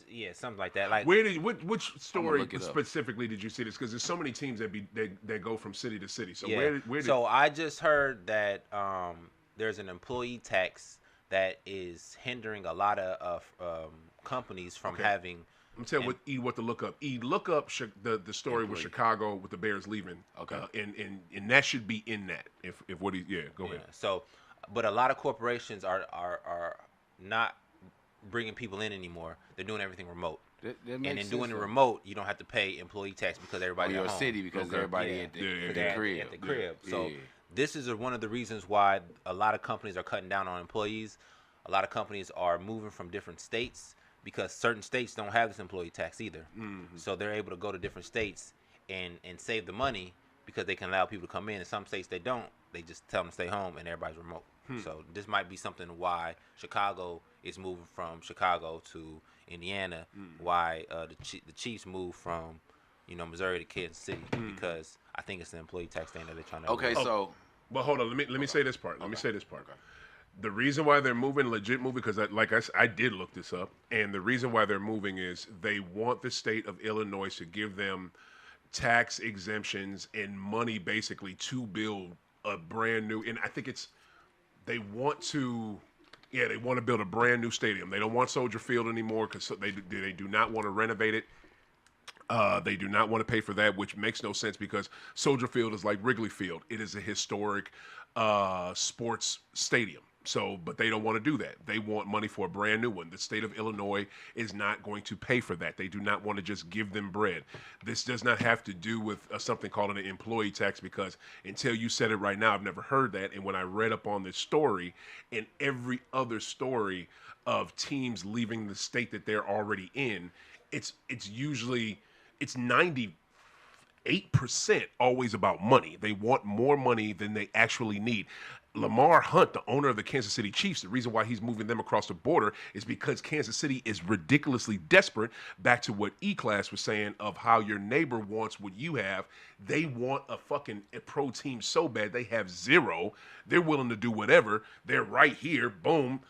Speaker 2: Yeah, something like that. Like
Speaker 1: which story specifically did you see this? Because there's so many teams that go from city to city. So
Speaker 2: yeah. So I just heard that there's an employee tax that is hindering a lot of companies from having.
Speaker 1: I'm telling what to look up. Look up the story with Chicago with the Bears leaving.
Speaker 3: Okay.
Speaker 1: And that should be in that. Go ahead.
Speaker 2: So, but a lot of corporations are not bringing people in anymore. They're doing everything remote.
Speaker 3: That
Speaker 2: and in doing it remote, you don't have to pay employee tax because everybody's at home.
Speaker 3: City because everybody at the crib.
Speaker 2: At the crib. So this is one of the reasons why a lot of companies are cutting down on employees. A lot of companies are moving from different states because certain states don't have this employee tax either. Mm-hmm. So they're able to go to different states and save the money because they can allow people to come in. In some states they don't. They just tell them to stay home and everybody's remote. So this might be something why Chicago is moving from Chicago to Indiana. Why the Chiefs moved from Missouri to Kansas City because I think it's the employee tax thing that they're trying to.
Speaker 3: Okay,
Speaker 2: avoid.
Speaker 3: so
Speaker 1: But hold on, let me say this part. Let me say this part. The reason why they're moving, legit moving, because I did look this up, and the reason why they're moving is they want the state of Illinois to give them tax exemptions and money basically to build a brand new, and I think they want to build a brand new stadium. They don't want Soldier Field anymore because they do not want to renovate it. They do not want to pay for that, which makes no sense because Soldier Field is like Wrigley Field. It is a historic sports stadium. So, but they don't want to do that. They want money for a brand new one. The state of Illinois is not going to pay for that. They do not want to just give them bread. This does not have to do with something called an employee tax because until you said it right now, I've never heard that. And when I read up on this story and every other story of teams leaving the state that they're already in, it's usually 98% always about money. They want more money than they actually need. Lamar Hunt, the owner of the Kansas City Chiefs, the reason why he's moving them across the border is because Kansas City is ridiculously desperate. Back to what E-Class was saying of how your neighbor wants what you have. They want a pro team so bad. They have zero. They're willing to do whatever. They're right here. Boom.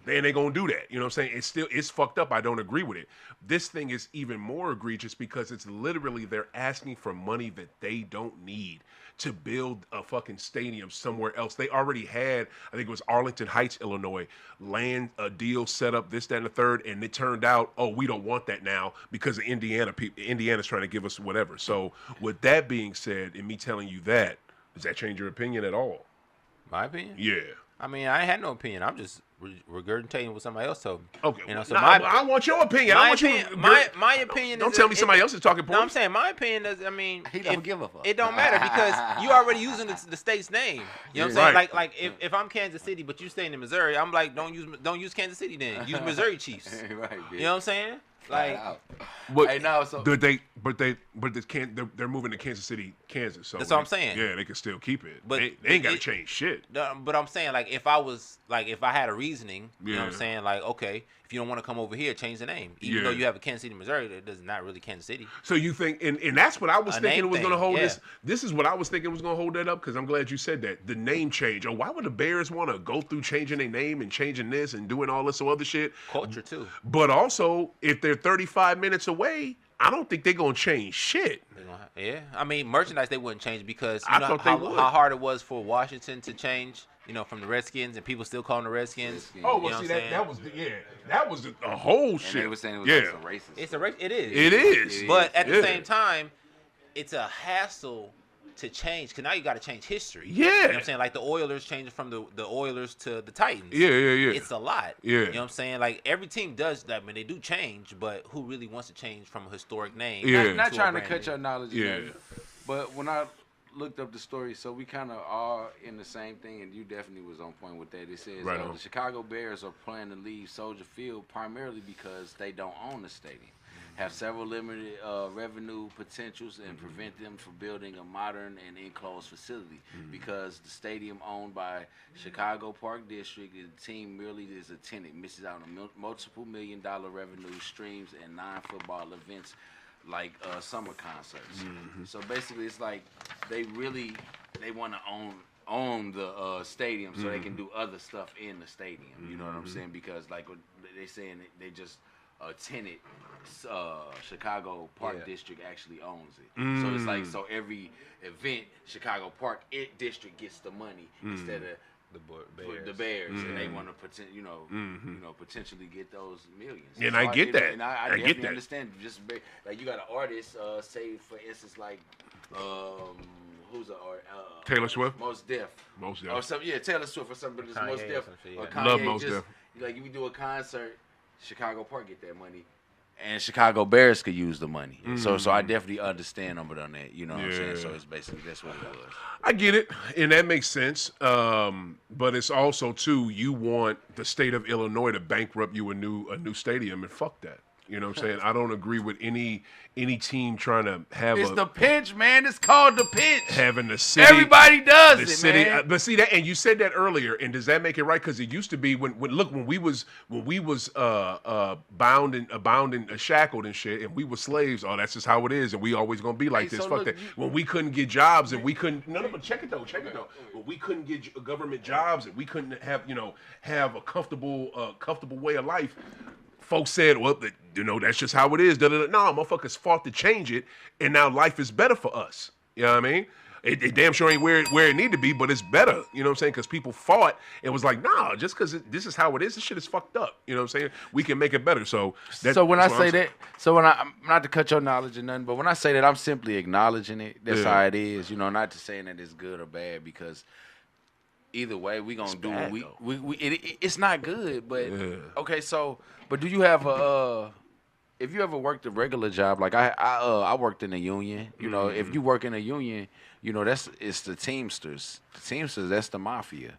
Speaker 1: Then they're going to do that. You know what I'm saying? It's fucked up. I don't agree with it. This thing is even more egregious because it's literally they're asking for money that they don't need to build a fucking stadium somewhere else. They already had, I think it was Arlington Heights, Illinois, land a deal set up, this, that, and the third, and it turned out, oh, we don't want that now because of Indiana. Indiana's trying to give us whatever. So with that being said, and me telling you that, does that change your opinion at all?
Speaker 2: My opinion?
Speaker 1: Yeah.
Speaker 2: I mean, I had no opinion. I'm just regurgitating what somebody else told me.
Speaker 1: Okay.
Speaker 2: So
Speaker 1: I want your opinion.
Speaker 2: My
Speaker 1: I want
Speaker 2: opinion,
Speaker 1: you.
Speaker 2: my opinion.
Speaker 1: Don't
Speaker 2: is
Speaker 1: tell me somebody else is talking points.
Speaker 2: No, I'm saying my opinion is. I mean,
Speaker 3: he don't give a fuck.
Speaker 2: It don't matter because you already using the state's name. You know what I'm saying?
Speaker 1: Right.
Speaker 2: Like if I'm Kansas City, but you staying in Missouri, I'm like, don't use Kansas City then. Use Missouri Chiefs.
Speaker 3: Right, bitch.
Speaker 2: You know what I'm saying? Like,
Speaker 1: What,
Speaker 3: hey, no, so
Speaker 1: they're moving to Kansas City, Kansas. So
Speaker 2: That's what I'm saying.
Speaker 1: Yeah, they can still keep it.
Speaker 2: But
Speaker 1: they ain't got to change shit.
Speaker 2: but I'm saying like if I had a reasoning, you know what I'm saying? Like, okay, if you don't want to come over here, change the name. Even though you have a Kansas City, Missouri, that is not really Kansas City.
Speaker 1: So you think, and that's what I was
Speaker 2: A
Speaker 1: thinking it
Speaker 2: name
Speaker 1: was going to
Speaker 2: thing,
Speaker 1: hold
Speaker 2: yeah.
Speaker 1: this. This is what I was thinking was going to hold that up because I'm glad you said that. The name change. Oh, why would the Bears want to go through changing their name and changing this and doing all this other shit?
Speaker 2: Culture too.
Speaker 1: But also, if they're 35 minutes away, I don't think they're going to change shit.
Speaker 2: Yeah, I mean merchandise they wouldn't change because
Speaker 1: I thought they would.
Speaker 2: how hard it was for Washington to change, from the Redskins and people still calling the Redskins.
Speaker 1: Oh,
Speaker 2: you
Speaker 1: well,
Speaker 2: know
Speaker 1: see,
Speaker 2: what I'm saying?
Speaker 1: that was a whole
Speaker 3: and
Speaker 1: shit.
Speaker 3: they were saying it was
Speaker 1: yeah.
Speaker 3: also racist.
Speaker 2: It's a race. It is.
Speaker 1: It is.
Speaker 2: But at the
Speaker 1: Yeah.
Speaker 2: same time, it's a hassle to change because now you got to change history.
Speaker 1: Yeah.
Speaker 2: You know what I'm saying? Like the Oilers changing from the Oilers to the Titans.
Speaker 1: Yeah.
Speaker 2: It's a lot.
Speaker 1: Yeah.
Speaker 2: You know what I'm saying? Like every team does that. I mean, they do change, but who really wants to change from a historic name?
Speaker 1: Yeah.
Speaker 3: Not
Speaker 2: to a
Speaker 3: trying to
Speaker 2: brand
Speaker 3: cut
Speaker 2: new?
Speaker 3: your knowledge.
Speaker 1: Yeah.
Speaker 3: But when I looked up the story, so we kind of are in the same thing, and you definitely was on point with that. It says
Speaker 1: Right on.
Speaker 3: the Chicago Bears are planning to leave Soldier Field primarily because they don't own the stadium, have several limited revenue potentials, and prevent them from building a modern and enclosed facility because the stadium owned by Chicago Park District, the team merely is a tenant, misses out on multiple $million-dollar revenue streams and non-football events like summer concerts. So basically, it's like they want to own the stadium so they can do other stuff in the stadium. You know what I'm saying? Because like what they saying, they just tenant Chicago Park District actually owns it. So it's like every event Chicago Park District gets the money instead of the Bears, and they want to potentially get those millions.
Speaker 1: And
Speaker 3: So
Speaker 1: I get that.
Speaker 3: And I
Speaker 1: I
Speaker 3: definitely
Speaker 1: get that.
Speaker 3: understand. Just like you got an artist, say for instance, like who's an artist?
Speaker 1: Taylor Swift?
Speaker 3: Most Def.
Speaker 1: Most
Speaker 3: Or
Speaker 1: Def.
Speaker 3: some, Taylor Swift or something. But it's
Speaker 2: Kanye
Speaker 3: Most
Speaker 2: or
Speaker 3: Def.
Speaker 2: some shit,
Speaker 3: Or
Speaker 2: yeah.
Speaker 3: Kanye.
Speaker 1: Love Mos
Speaker 3: just,
Speaker 1: Def.
Speaker 3: like if you do a concert, Chicago Park get that money. And Chicago Bears could use the money. So I definitely understand them on that. You know what I'm saying? So it's basically that's what it was.
Speaker 1: I get it, and that makes sense. But it's also too, you want the state of Illinois to bankrupt you a new stadium, and fuck that. You know what I'm saying? I don't agree with any team trying to have
Speaker 3: It's the pinch, man. It's called the pinch.
Speaker 1: having the city.
Speaker 3: Everybody does
Speaker 1: the
Speaker 3: it,
Speaker 1: city,
Speaker 3: man.
Speaker 1: but see that, and you said that earlier. And does that make it right? Because it used to be when we was bound and shackled and shit, and we were slaves. Oh, that's just how it is, and we always gonna be like
Speaker 3: Hey,
Speaker 1: this.
Speaker 3: so
Speaker 1: Fuck
Speaker 3: look,
Speaker 1: that. When we couldn't get jobs and we couldn't. No, but check it though. When we couldn't get government jobs and we couldn't have a comfortable way of life. Folks said, well, that's just how it is. No, motherfuckers fought to change it, and now life is better for us. You know what I mean? It damn sure ain't where it need to be, but it's better. You know what I'm saying? Because people fought and was like, nah, just because this is how it is, this shit is fucked up. You know what I'm saying? We can make it better. So
Speaker 3: when I say that, I'm not to cut your knowledge or nothing, but when I say that, I'm simply acknowledging it. That's how it is. Not to saying that it's good or bad, because either way, we gonna do
Speaker 1: bad,
Speaker 3: it's not good, but okay. So, but do you have if you ever worked a regular job, like I worked in a union. If you work in a union, it's the Teamsters. The Teamsters, that's the mafia.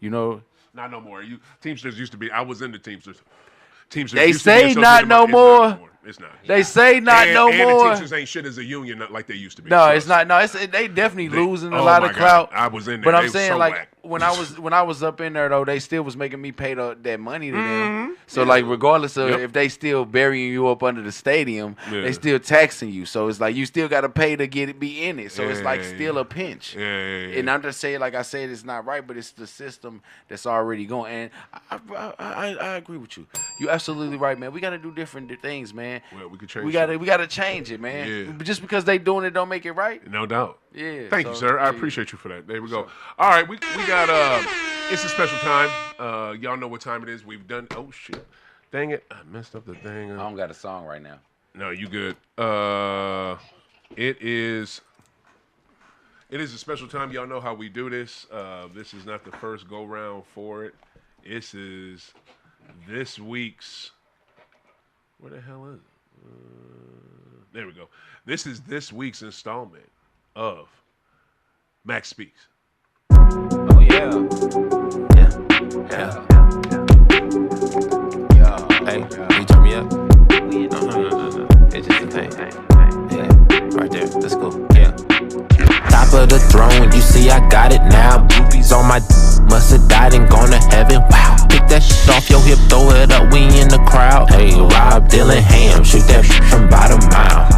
Speaker 1: Not no more. Teamsters used to be. I was in the Teamsters. Teamsters.
Speaker 3: They
Speaker 1: used to be
Speaker 3: say not
Speaker 1: associated
Speaker 3: no
Speaker 1: with-
Speaker 3: more.
Speaker 1: It's not.
Speaker 3: They say not
Speaker 1: and,
Speaker 3: no
Speaker 1: and
Speaker 3: more.
Speaker 1: the Teamsters ain't shit as a union, not like they used to be.
Speaker 3: No,
Speaker 1: So
Speaker 3: it's not. No, they definitely losing a
Speaker 1: oh
Speaker 3: lot
Speaker 1: my
Speaker 3: of clout.
Speaker 1: God. I was in there.
Speaker 3: But
Speaker 1: They
Speaker 3: I'm
Speaker 1: was
Speaker 3: saying,
Speaker 1: so
Speaker 3: like,
Speaker 1: whack.
Speaker 3: when I was up in there though, they still was making me pay that money to them. So like, regardless of if they still burying you up under the stadium, they still taxing you. So it's like you still got to pay to be in it. So it's like still a pinch.
Speaker 1: Yeah.
Speaker 3: And I'm just saying, like I said, it's not right, but it's the system that's already going. And I agree with you. You're absolutely right, man. We got to do different things, man.
Speaker 1: Well, we could change.
Speaker 3: We gotta change it, man.
Speaker 1: Yeah.
Speaker 3: Just because they doing it don't make it right.
Speaker 1: No doubt.
Speaker 3: Yeah.
Speaker 1: Thank you, sir. I appreciate you for that. There we go. All right, we got it's a special time. Y'all know what time it is. We've done. Oh shit! Dang it! I messed up the thing.
Speaker 3: I don't got a song right now.
Speaker 1: No, you good. It is a special time. Y'all know how we do this. This is not the first go round for it. This is this week's. Where the hell is it? There we go. This is this week's installment of Max Speaks.
Speaker 2: Oh yeah. Hey, you turn me up? No. It's just a thing. Yeah, right there. Let's go. Yeah. Top of the throne, you see I got it now. Boobies on my must have died and gone to heaven. Wow. Pick that shit off your hip, throw it up, we in the crowd. Hey, Rob Dylan Ham, shoot that shit from about a mile.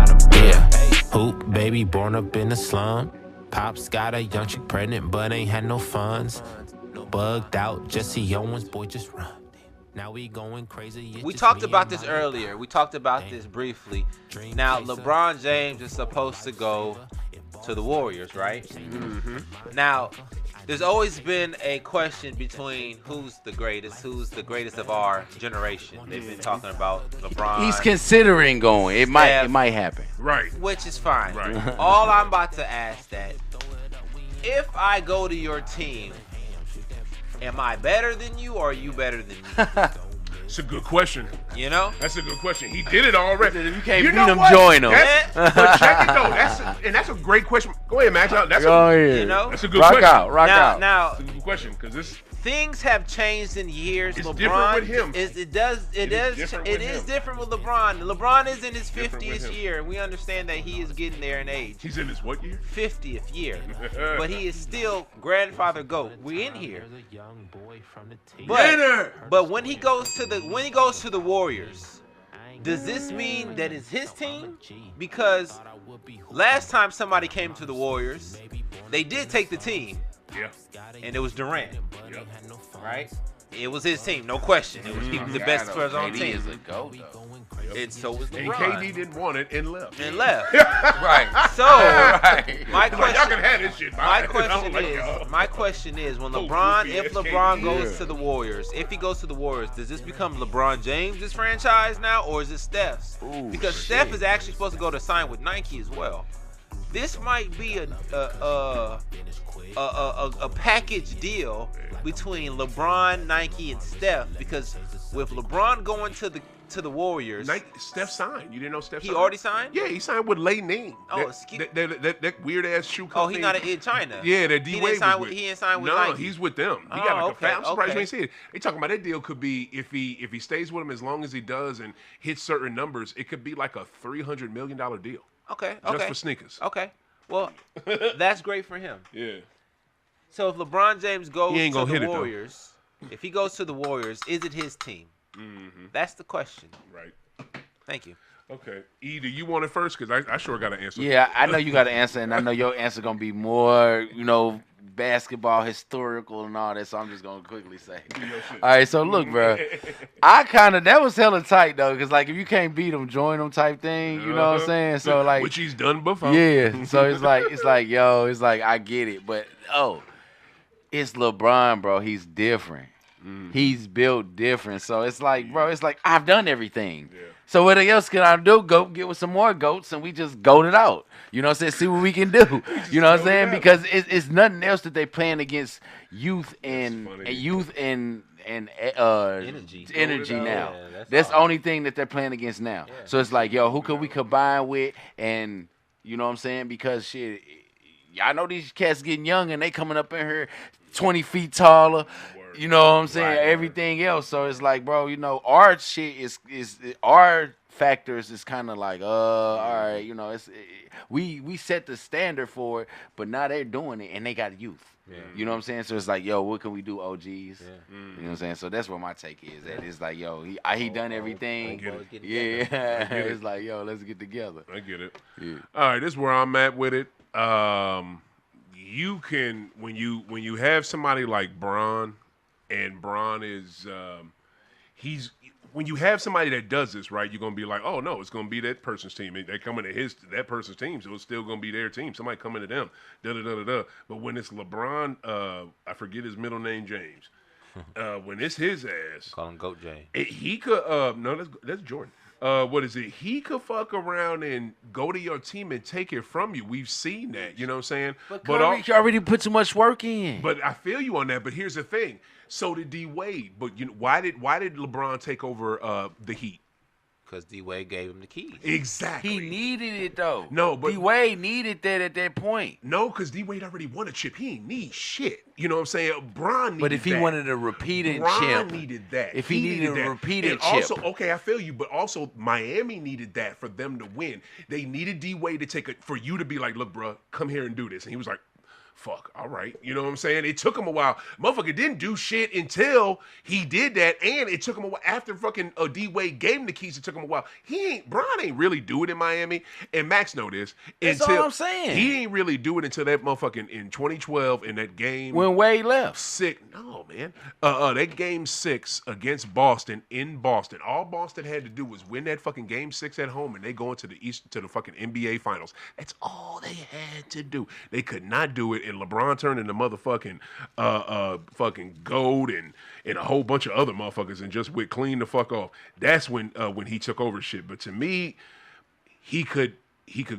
Speaker 2: Yeah. Hoop, baby, born up in the slum. Pops got a young chick pregnant, but ain't had no funds. Bugged out, Jesse Owens, boy, just run. Now we going crazy. We talked about this earlier. We talked about this briefly. Now, LeBron James is supposed to go to the Warriors, right? Mm-hmm. Now, there's always been a question between who's the greatest of our generation. They've been talking about LeBron.
Speaker 3: He's considering going. It might happen.
Speaker 1: Right.
Speaker 2: Which is fine.
Speaker 1: Right.
Speaker 2: All I'm about to ask that, if I go to your team, am I better than you or are you better than me?
Speaker 1: It's a good question.
Speaker 2: That's
Speaker 1: a good question. He did it already.
Speaker 3: If you can't beat
Speaker 1: know
Speaker 3: him,
Speaker 1: what?
Speaker 3: join him.
Speaker 1: But check it though. That's a great question. Go ahead, Max. That's a good question.
Speaker 3: Rock out.
Speaker 2: Now,
Speaker 1: That's a good question because this.
Speaker 2: Things have changed in years.
Speaker 1: It's
Speaker 2: LeBron
Speaker 1: different with him.
Speaker 2: It is different with LeBron. LeBron is in his 50th year, and we understand that he is getting there in age.
Speaker 1: He's in his what year?
Speaker 2: 50th year, but he is still grandfather GOAT. We in here. But when he goes to the Warriors, does this mean that it's his team? Because last time somebody came to the Warriors, they did take the team.
Speaker 1: Yeah.
Speaker 2: And it was Durant.
Speaker 1: Yep.
Speaker 2: Right? It was his team, no question. It was the best players on the
Speaker 3: KD
Speaker 2: team.
Speaker 3: is a GOAT, though.
Speaker 2: And so was
Speaker 1: And
Speaker 2: LeBron.
Speaker 1: KD didn't want it and left.
Speaker 3: Right.
Speaker 2: So my
Speaker 1: He's like, y'all can
Speaker 2: question,
Speaker 1: have this shit.
Speaker 2: my question is, when
Speaker 1: Oh,
Speaker 2: LeBron,
Speaker 1: goofy
Speaker 2: if
Speaker 1: ass
Speaker 2: LeBron
Speaker 1: KD.
Speaker 2: goes to the Warriors, if he goes to the Warriors, does this become LeBron James' franchise now, or is it Steph's? Because Steph is actually supposed to go to sign with Nike as well. this might be a package deal between LeBron, Nike, and Steph, because with LeBron going to the Warriors,
Speaker 1: Steph signed. You didn't know Steph
Speaker 2: he
Speaker 1: signed?
Speaker 2: already signed?
Speaker 1: Yeah, he signed with Lei Ning.
Speaker 2: Oh,
Speaker 1: that weird ass shoe company.
Speaker 2: Oh, he not in China.
Speaker 1: Yeah, that D Wade was with.
Speaker 2: He didn't sign with
Speaker 1: No,
Speaker 2: Nike.
Speaker 1: he's with them. He
Speaker 2: Oh,
Speaker 1: got like
Speaker 2: okay,
Speaker 1: I'm surprised
Speaker 2: okay.
Speaker 1: you ain't see it. They talking about that deal could be if he stays with him as long as he does and hits certain numbers, it could be like a $300 million deal.
Speaker 2: Okay.
Speaker 1: Just for sneakers.
Speaker 2: Okay. Well, that's great for him.
Speaker 1: Yeah.
Speaker 2: So if LeBron James goes
Speaker 1: He ain't
Speaker 2: to
Speaker 1: gonna hit
Speaker 2: the
Speaker 1: it, though.
Speaker 2: Warriors, if he goes to the Warriors, is it his team?
Speaker 1: Mm-hmm.
Speaker 2: That's the question.
Speaker 1: Right.
Speaker 2: Thank you.
Speaker 1: Okay. E, do you want it first? Because I sure got to answer.
Speaker 3: Yeah, I know you got an answer, and I know your answer gonna be more, basketball historical and all that. So I'm just gonna quickly say. All right, so look, bro, that was hella tight though, because like if you can't beat them, join them type thing. You know what I'm saying? So like,
Speaker 1: which he's done before.
Speaker 3: yeah. So it's like I get it, but it's LeBron, bro. He's different. He's built different. So it's like, bro, I've done everything.
Speaker 1: Yeah.
Speaker 3: So what else can I do? Go get with some more goats and we just goat it out. You know what I'm saying? See what we can do. You know what I'm saying? Because it's nothing else that they playing against youth and energy now.
Speaker 2: Yeah,
Speaker 3: that's the only thing that they're playing against now.
Speaker 2: Yeah.
Speaker 3: So it's like, who could we combine with? And you know what I'm saying? Because shit, y'all know these cats getting young and they coming up in here 20 feet taller. You know what I'm saying?
Speaker 1: Right.
Speaker 3: Everything else. So it's like, bro, our shit is our factors is kind of like, all right, we set the standard for it, but now they're doing it and they got youth.
Speaker 2: Yeah.
Speaker 3: You know what I'm saying? So it's like, what can we do, OGs?
Speaker 2: Yeah.
Speaker 3: You know what I'm saying? So that's what my take is. That it's like, he done everything.
Speaker 1: get
Speaker 3: It's like, let's get together.
Speaker 1: I get it.
Speaker 3: Yeah.
Speaker 1: All right, this is where I'm at with it. You can when you have somebody like Bron, and Bron is when you have somebody that does this, right, you're gonna be like, oh no, it's gonna be that person's team. They're coming to that person's team, so it's still gonna be their team. Somebody coming to them, da da da da da. But when it's LeBron, I forget his middle name, James. When it's his ass,
Speaker 2: Call him Goat J.
Speaker 1: he could no, that's Jordan. What is it? He could fuck around and go to your team and take it from you. We've seen that, you know what I'm saying?
Speaker 3: But Curry already put too much work in.
Speaker 1: But I feel you on that. But here's the thing. So did D Wade. But why did LeBron take over the Heat?
Speaker 2: Because D Wade gave him the keys.
Speaker 1: Exactly.
Speaker 3: He needed it though.
Speaker 1: No, but
Speaker 3: D-Wade needed that at that point.
Speaker 1: No, because D Wade already won a chip. He ain't need shit. You know what I'm saying? Bron needed that.
Speaker 3: But if he wanted a repeating
Speaker 1: Bron
Speaker 3: chip,
Speaker 1: needed that.
Speaker 3: If he needed a repeating
Speaker 1: and
Speaker 3: chip.
Speaker 1: Also, okay, I feel you, but also Miami needed that for them to win. They needed D Wade to take it for you to be like, look, bro, come here and do this. And he was like, fuck, all right. You know what I'm saying? It took him a while. Motherfucker didn't do shit until he did that, and it took him a while. After fucking D Wade gave him the keys, it took him a while. Bron ain't really do it in Miami, and Max know this.
Speaker 3: That's all I'm saying.
Speaker 1: He ain't really do it until that motherfucking in 2012 in that game.
Speaker 3: When Wade left.
Speaker 1: No, man. That game 6 against Boston in Boston. All Boston had to do was win that fucking game 6 at home, and they go into the fucking NBA Finals. That's all they had to do. They could not do it. And LeBron turned into motherfucking fucking gold and a whole bunch of other motherfuckers and just went clean the fuck off. That's when he took over shit. But to me, he could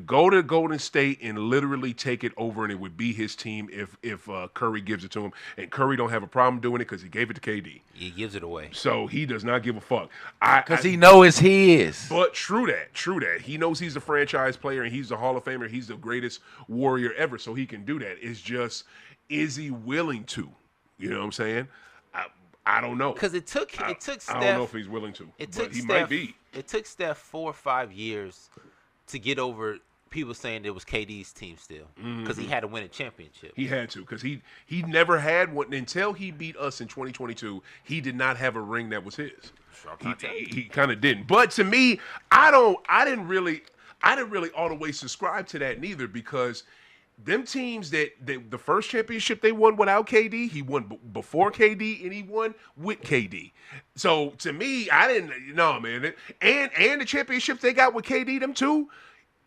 Speaker 1: go to Golden State and literally take it over, and it would be his team if Curry gives it to him. And Curry don't have a problem doing it because he gave it to KD.
Speaker 2: He gives it away.
Speaker 1: So he does not give a fuck.
Speaker 3: Because he knows it's his.
Speaker 1: But true that. He knows he's a franchise player and he's a Hall of Famer. He's the greatest warrior ever, so he can do that. It's just, is he willing to? You know what I'm saying? I don't know.
Speaker 2: Because it took Steph.
Speaker 1: I don't know if he's willing to. He might be.
Speaker 2: It took Steph 4 or 5 years to get over people saying it was KD's team still, because he had to win a championship.
Speaker 1: He had to, because he never had one until he beat us in 2022. He did not have a ring that was his. He kind of didn't. But to me, I didn't really all the way subscribe to that neither, because them teams that the first championship they won without KD, he won before KD, and he won with KD. So to me, I didn't know, man. And the championships they got with KD, them two.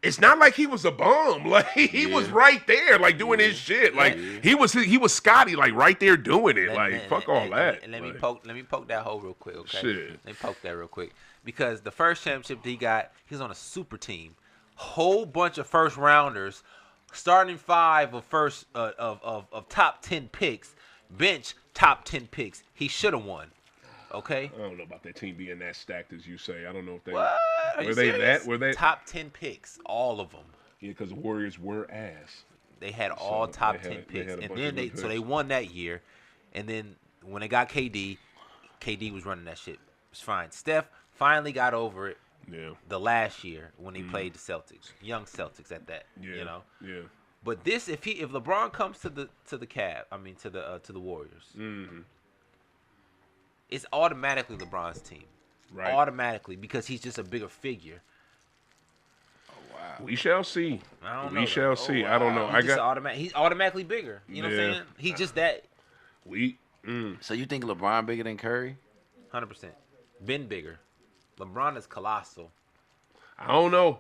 Speaker 1: It's not like he was a bum. Like he was right there, like doing his shit. Like he was Scotty, like right there doing it. Fuck all that.
Speaker 2: And let me poke that hole real quick, okay?
Speaker 1: Shit.
Speaker 2: Let me poke that real quick, because the first championship he was on a super team, whole bunch of first rounders, starting 5 of first of top 10 picks, bench top 10 picks. He should have won. Okay.
Speaker 1: I don't know about that team being that stacked as you say. I don't know if they
Speaker 2: What? Are you
Speaker 1: were they
Speaker 2: serious?
Speaker 1: that were they
Speaker 2: Top 10 picks, all of them.
Speaker 1: yeah, because the Warriors were ass.
Speaker 2: They had all top 10
Speaker 1: they
Speaker 2: picks,
Speaker 1: had a
Speaker 2: and
Speaker 1: bunch
Speaker 2: then
Speaker 1: of
Speaker 2: they
Speaker 1: good
Speaker 2: so they
Speaker 1: picks.
Speaker 2: won that year, and then when they got KD, KD was running that shit. It was fine. Steph finally got over it
Speaker 1: Yeah.
Speaker 2: the last year when he played the Celtics, young Celtics at that.
Speaker 1: Yeah.
Speaker 2: You know.
Speaker 1: Yeah.
Speaker 2: But this, if LeBron comes to the Cavs, I mean to the Warriors,
Speaker 1: Mm-hmm.
Speaker 2: it's automatically LeBron's team.
Speaker 1: Right.
Speaker 2: Automatically, because he's just a bigger figure.
Speaker 1: We shall see.
Speaker 2: I don't know.
Speaker 1: We shall see. I don't know.
Speaker 2: He's automatically bigger. You know what I'm
Speaker 1: Yeah.
Speaker 2: saying? He's just that
Speaker 1: We.
Speaker 3: So you think LeBron bigger than Curry?
Speaker 2: 100%. Been bigger. LeBron is colossal.
Speaker 1: I don't know.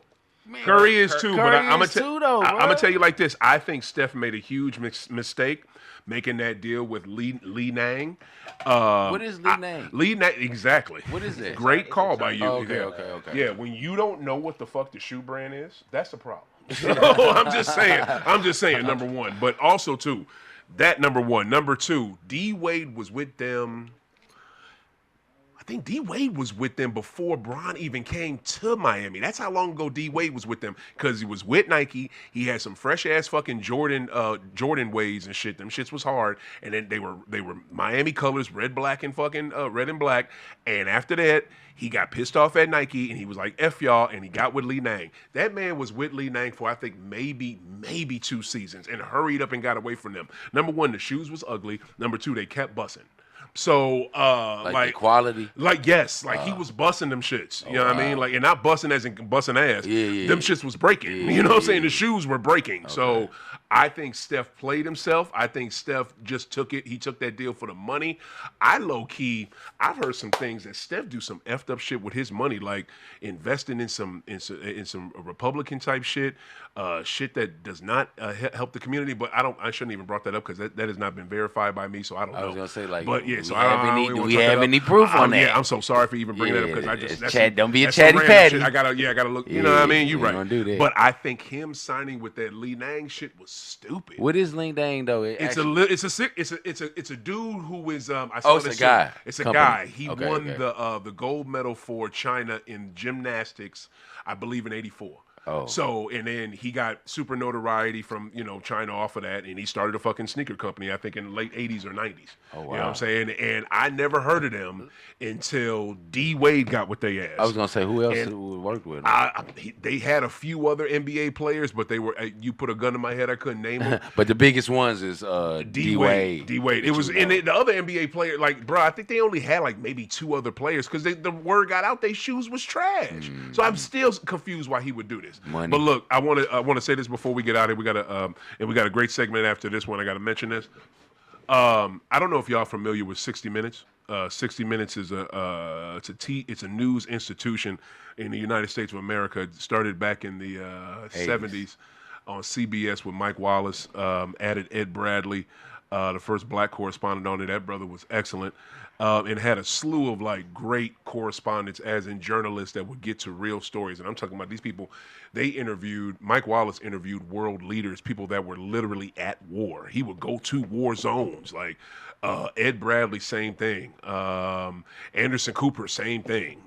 Speaker 1: Curry is too, but
Speaker 3: Curry
Speaker 1: I'm
Speaker 3: is too, though, bro.
Speaker 1: gonna tell you like this. I think Steph made a huge mistake making that deal with Lee Nang.
Speaker 3: What is Lee Nang?
Speaker 1: Lee Nang, exactly.
Speaker 3: What is that?
Speaker 1: Great call by you.
Speaker 3: Oh, okay,
Speaker 1: yeah.
Speaker 3: okay.
Speaker 1: Yeah, when you don't know what the fuck the shoe brand is, that's the problem. So I'm just saying. Number one, but also too, that number one. Number two, D Wade was with them. I think D Wade was with them before Bron even came to Miami. That's how long ago D Wade was with them, because he was with Nike. He had some fresh ass fucking Jordan Waves and shit. Them shits was hard, and then they were Miami colors, red, black, and fucking red and black. And after that, he got pissed off at Nike, and he was like, F y'all, and he got with Lee Nang. That man was with Lee Nang for, I think, maybe 2 seasons, and hurried up and got away from them. Number one, the shoes was ugly. Number two, they kept bussing. So,
Speaker 3: Like the quality?
Speaker 1: yes, like he was busting them shits. You know what I mean? Like, and not busting as in busting ass.
Speaker 3: Yeah.
Speaker 1: Them shits was breaking. You know what I'm saying? The shoes were breaking. Okay. So I think Steph played himself. I think Steph just took it. He took that deal for the money. I've heard some things that Steph do some effed up shit with his money, like investing in some Republican type shit, shit that does not help the community. But I shouldn't even brought that up because that has not been verified by me. So I don't know.
Speaker 3: I was gonna say, like,
Speaker 1: but yeah.
Speaker 3: do
Speaker 1: So
Speaker 3: do we have any proof on that?
Speaker 1: Yeah, I'm so sorry for even bringing that up because I just
Speaker 3: don't be a
Speaker 1: that's some
Speaker 3: chatty
Speaker 1: random
Speaker 3: patty.
Speaker 1: shit. I gotta look. You know what I mean? You're
Speaker 3: we
Speaker 1: right.
Speaker 3: gonna do that.
Speaker 1: But I think him signing with that Lee Nang shit was stupid.
Speaker 3: What is Ling Dang though?
Speaker 1: It's a dude who is I saw
Speaker 3: Oh, it's
Speaker 1: this
Speaker 3: a guy.
Speaker 1: shit. It's a
Speaker 3: Company.
Speaker 1: guy. He
Speaker 3: Okay,
Speaker 1: won
Speaker 3: okay.
Speaker 1: the gold medal for China in gymnastics, I believe in '84.
Speaker 3: Oh.
Speaker 1: So, and then he got super notoriety from, China off of that, and he started a fucking sneaker company, I think in the late 80s or 90s.
Speaker 3: Oh, wow.
Speaker 1: You know what I'm saying? And I never heard of them until D Wade got with their ass.
Speaker 3: I was gonna say, who else
Speaker 1: And
Speaker 3: worked with him?
Speaker 1: They had a few other NBA players, but they were, you put a gun in my head, I couldn't name them.
Speaker 3: But the biggest ones is D Wade.
Speaker 1: D Wade. It was, and the other NBA player, like, bro, I think they only had like maybe 2 other players because the word got out, their shoes was trash. So I'm still confused why he would do this.
Speaker 3: Money.
Speaker 1: But look, I want to say this before we get out of here. We got a great segment after this one. I got to mention this. I don't know if y'all familiar with 60 Minutes. 60 Minutes is it's a news institution in the United States of America. It started back in the 70s on CBS with Mike Wallace. Added Ed Bradley, the first black correspondent on it. That brother was excellent. And had a slew of like great correspondents, as in journalists that would get to real stories. And I'm talking about these people. Mike Wallace interviewed world leaders, people that were literally at war. He would go to war zones. Like Ed Bradley, same thing. Anderson Cooper, same thing.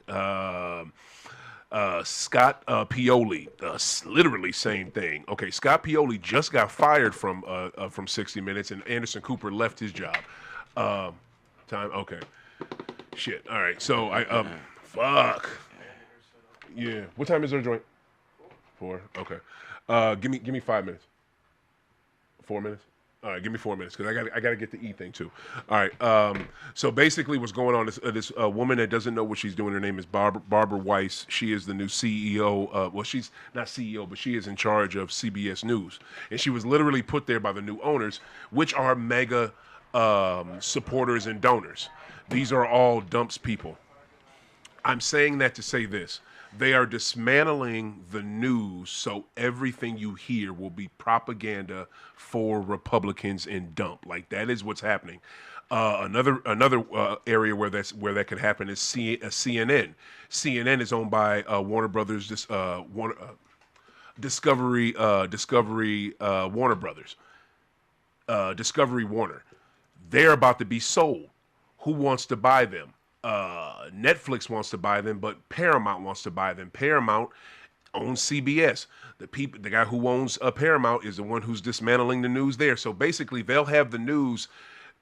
Speaker 1: Scott Pioli, literally same thing. Okay, Scott Pioli just got fired from 60 Minutes, and Anderson Cooper left his job. Time. Okay. Shit. All right. So fuck. Yeah. What time is our joint? 4. Okay. Give me 5 minutes. 4 minutes. All right. Give me 4 minutes because I gotta get the E thing too. All right. So basically, what's going on is this woman that doesn't know what she's doing. Her name is Barbara Weiss. She is the new CEO. Well, she's not CEO, but she is in charge of CBS News, and she was literally put there by the new owners, which are mega supporters and donors. These are all dumps people. I'm saying that to say this. They are dismantling the news so everything you hear will be propaganda for Republicans and dump. Like, that is what's happening. Another area where that could happen is CNN. CNN is owned by Warner Brothers. Discovery, Warner Brothers, Discovery Warner. They're about to be sold. Who wants to buy them? Netflix wants to buy them, but Paramount wants to buy them. Paramount owns CBS. The guy who owns Paramount is the one who's dismantling the news there. So basically, they'll have the news.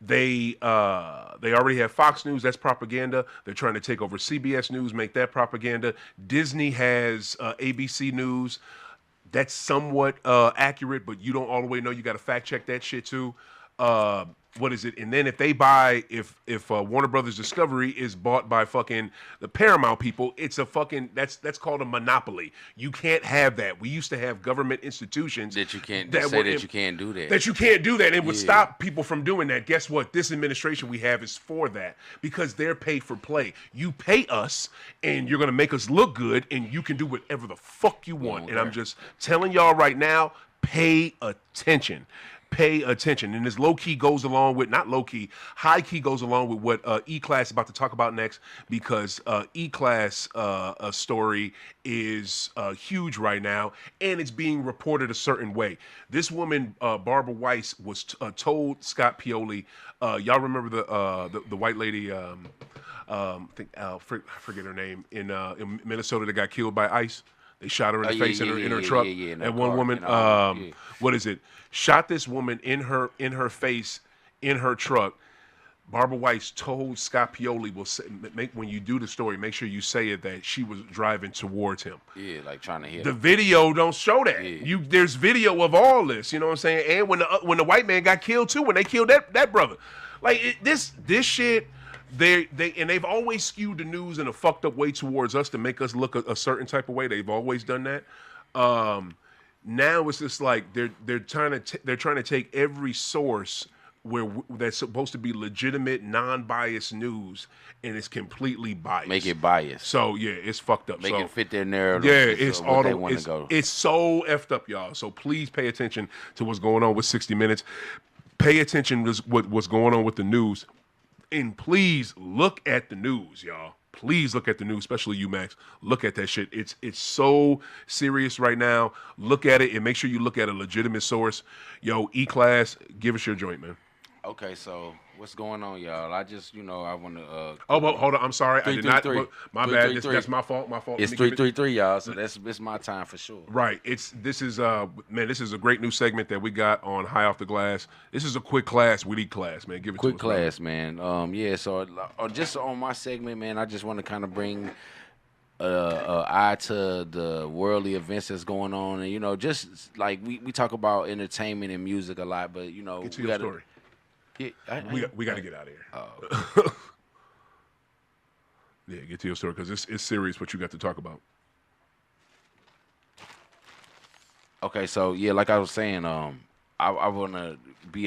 Speaker 1: They already have Fox News. That's propaganda. They're trying to take over CBS News, make that propaganda. Disney has ABC News. That's somewhat accurate, but you don't all the way know. You got to fact check that shit too. What is it? And then if they buy, if Warner Brothers Discovery is bought by fucking the Paramount people, it's a fucking that's called a monopoly. You can't have that. We used to have government institutions
Speaker 3: That you can't
Speaker 1: that
Speaker 3: say
Speaker 1: were
Speaker 3: that you can't do that.
Speaker 1: That you can't do that. It would
Speaker 3: Yeah.
Speaker 1: stop people from doing that. Guess what? This administration we have is for that because they're paid for play. You pay us, and you're gonna make us look good, and you can do whatever the fuck you want. And I'm just telling y'all right now, pay attention. Pay attention. And this low key goes along with, not low key, high key goes along with what E-Class is about to talk about next, because E-Class story is huge right now, and it's being reported a certain way. This woman, Barbara Weiss, was told Scott Pioli, y'all remember the white lady, I forget her name, in Minnesota that got killed by ICE? They shot her in the face in her truck. And one woman, what is it? Shot this woman in her face in her truck. Barbara Weiss told Scott Pioli, when you do the story, make sure you say it that she was driving towards him.
Speaker 3: Yeah, like trying to hit
Speaker 1: The
Speaker 3: him.
Speaker 1: video don't show that.
Speaker 3: Yeah.
Speaker 1: There's video of all this. You know what I'm saying? And when the white man got killed too, when they killed that brother, like this shit. They've always skewed the news in a fucked up way towards us to make us look a certain type of way. They've always done that. Now it's just like they're trying to take every source that's supposed to be legitimate, non-biased news, and it's completely biased.
Speaker 3: Make it biased.
Speaker 1: So yeah, it's fucked up.
Speaker 3: Make
Speaker 1: So
Speaker 3: it fit their narrative.
Speaker 1: yeah, it's
Speaker 3: what
Speaker 1: all
Speaker 3: they want to go.
Speaker 1: it's so effed up, y'all. So please pay attention to what's going on with 60 Minutes. Pay attention to what's going on with the news. And please look at the news, y'all. Please look at the news, especially you, Max. Look at that shit. It's so serious right now. Look at it and make sure you look at a legitimate source. Yo, E-Class, give us your joint, man.
Speaker 3: Okay, so what's going on, y'all? I just, I want to.
Speaker 1: Oh, well, hold on. I'm sorry. I did not.
Speaker 3: 3-3-3.
Speaker 1: My bad.
Speaker 3: 3-3-3.
Speaker 1: That's my fault. My fault.
Speaker 3: It's
Speaker 1: Let me give it-
Speaker 3: 3-3-3, y'all. So it's my time for sure.
Speaker 1: Right. This is a great new segment that we got on High Off the Glass. This is a quick class with E-Class, man. Give it
Speaker 3: Quick
Speaker 1: to us,
Speaker 3: class, man. Yeah. So just on my segment, man, I just want to kind of bring eye to the worldly events that's going on, and just like we talk about entertainment and music a lot, but
Speaker 1: Get to
Speaker 3: we
Speaker 1: your
Speaker 3: gotta,
Speaker 1: story.
Speaker 3: Yeah,
Speaker 1: We got to get out of here.
Speaker 3: Oh.
Speaker 1: Yeah, get to your story because it's serious what you got to talk about.
Speaker 3: Okay, so yeah, like I was saying, I want to be